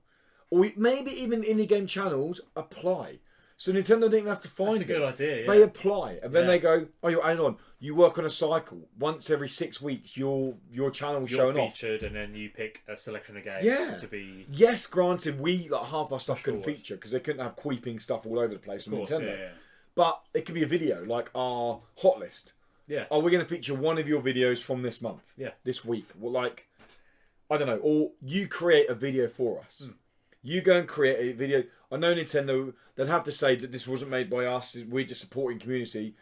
or maybe even indie game channels apply. So Nintendo don't even have to find it. That's a good idea, yeah. They apply, and then they go, oh, you're added on. You work on a cycle. Once every 6 weeks, your channel's showing off. You're featured, and then you pick a selection of games to be... Yes, granted, half our stuff couldn't feature, because they couldn't have queeping stuff all over the place on Nintendo. Yeah. But it could be a video, like our hot list. Yeah. Oh, we're going to feature one of your videos from this month. Yeah. This week. Well, like, I don't know. Or you create a video for us. You go and create a video. I know Nintendo, they'd have to say that this wasn't made by us. We're just supporting community.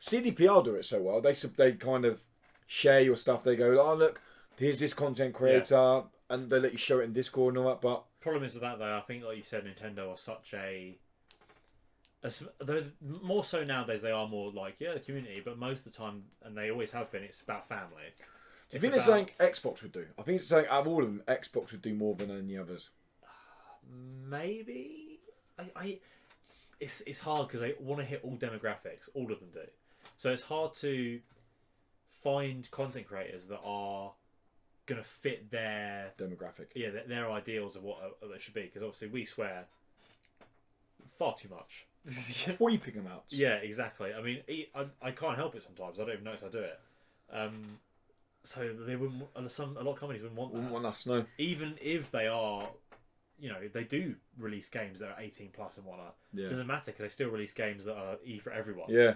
CDPR do it so well. They kind of share your stuff. They go, oh, look, here's this content creator. And they let you show it in Discord and all that. But problem is with that, though, I think, like you said, Nintendo are such more so nowadays, they are more like, the community. But most of the time, and they always have been, it's about family. Do you think there's something Xbox would do? I think it's something out of all of them, Xbox would do more than any others. Maybe. It's hard because they want to hit all demographics. All of them do. So it's hard to find content creators that are gonna fit their demographic. Yeah, their ideals of what they should be. Because obviously we swear far too much. Weeping amounts. Yeah, exactly. I mean, I can't help it sometimes. I don't even notice I do it. So they wouldn't. A lot of companies wouldn't want that. Wouldn't want us, no. Even if they are, they do release games that are 18 plus and whatnot. Yeah. It doesn't matter because they still release games that are for everyone. Yeah.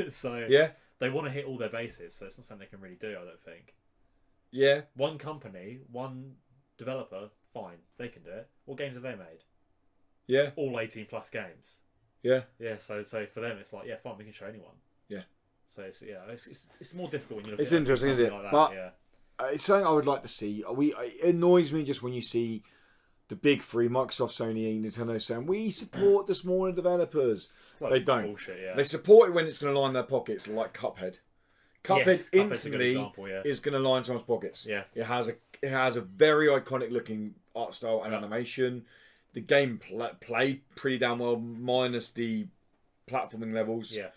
So yeah. They want to hit all their bases. So it's not something they can really do. I don't think. Yeah. One company, one developer, fine, they can do it. What games have they made? Yeah. All 18 plus games. Yeah. Yeah. So for them, it's like, yeah, fine, we can show anyone. Yeah. So it's more difficult when you look. It's at interesting, isn't it? like that. But yeah. It's something I would like to see. It annoys me just when you see the big three, Microsoft, Sony, Nintendo, saying we support the smaller developers. Well, they don't. Bullshit, yeah. They support it when it's going to line their pockets, like Cuphead. Cuphead Cuphead's instantly a good example, yeah. is going to line someone's pockets. Yeah. It has a very iconic looking art style and animation. The game played pretty damn well, minus the platforming levels. Yeah.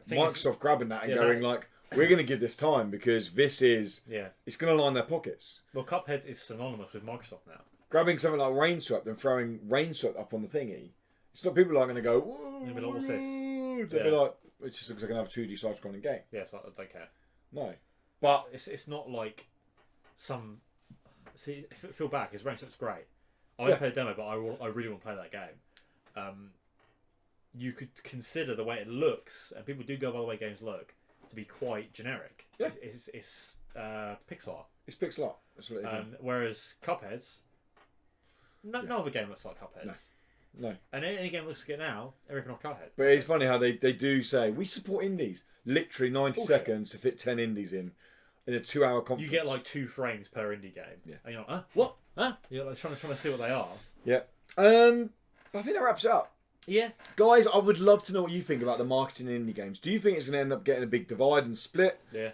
Microsoft grabbing that and going like, we're going to give this time because this is it's going to line their pockets. Well, Cuphead is synonymous with Microsoft now. Grabbing something like Rain Swept and throwing Rain Swept up on the thingy. It's not people are going to go, whoa, They'll be like, what's this? They'll be like, it just looks like another 2D side-scrolling game. Yes, I don't care. No. But it's not like some... See, feel back, his Rain Sweep's great. I played a demo, but I really want to play that game. You could consider the way it looks, and people do go by the way games look, to be quite generic. Yeah. It's pixel art. It's pixel art. That's what it is. Whereas Cuphead's... No other game looks like Cuphead's. No. And any game looks like it now, everything off Cuphead. But it's funny how they do say, we support indies. Literally 90 seconds to fit 10 indies in a 2-hour conference. You get like 2 frames per indie game. Yeah. And you're like, huh? What? Huh? You're like trying to see what they are. Yeah. I think that wraps it up. Yeah. Guys, I would love to know what you think about the marketing in indie games. Do you think it's going to end up getting a big divide and split? Yeah.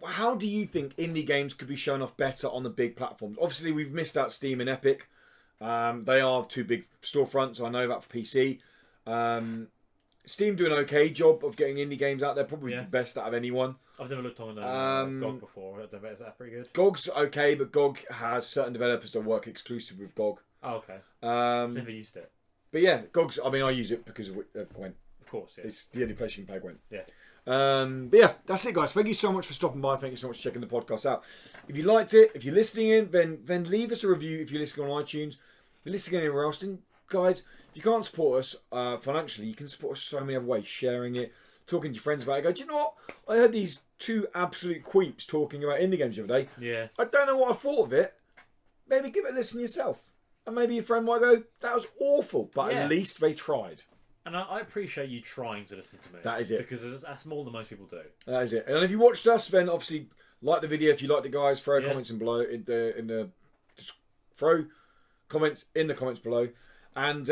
How do you think indie games could be shown off better on the big platforms? Obviously, we've missed out Steam and Epic. They are 2 big storefronts. I know that for PC. Steam do an okay job of getting indie games out there. Probably the best out of anyone. I've never looked on GOG before. Is that pretty good? GOG's okay, but GOG has certain developers that work exclusive with GOG. Oh, okay. Never used it. But yeah, GOG's. I mean, I use it because of Gwent. Of course, yeah. It's the only place you can play Gwent. Yeah. But yeah, that's it, guys. Thank you so much for stopping by. Thank you so much for checking the podcast out. If you liked it, if you're listening in, then leave us a review. If you're listening on iTunes, if you're listening anywhere else, then guys, if you can't support us financially, you can support us so many other ways. Sharing it, talking to your friends about it. Go, do you know what? I heard these 2 absolute queeps talking about indie games the other day. Yeah. I don't know what I thought of it. Maybe give it a listen yourself. And maybe your friend might go, that was awful. But at least they tried. And I appreciate you trying to listen to me. That is it. Because that's more than most people do. That is it. And if you watched us, then obviously like the video. If you liked it, guys, throw comments in below throw comments in the comments below. And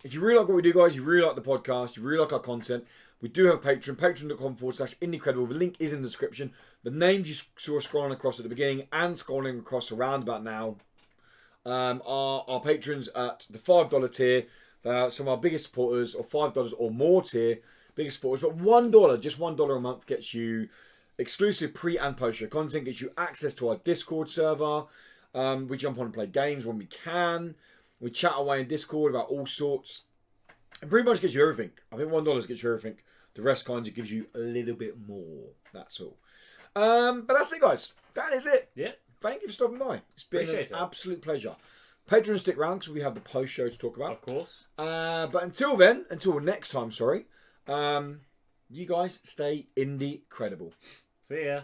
if you really like what we do, guys, you really like the podcast, you really like our content, we do have a Patreon, patreon.com/IndieCredible. The link is in the description. The names you saw scrolling across at the beginning and scrolling across around about now are our patrons at the $5 tier. Some of our biggest supporters, or $5 or more tier, biggest supporters. But $1, just $1 a month gets you exclusive pre and post show content, gets you access to our Discord server. We jump on and play games when we can. We chat away in Discord about all sorts. It pretty much gets you everything. I think $1 gets you everything. The rest kind of gives you a little bit more. That's all. But that's it, guys. That is it. Yeah. Thank you for stopping by. It's been an absolute pleasure. Patreon, stick around because we have the post show to talk about. Of course. But until next time, you guys stay indie credible. See ya.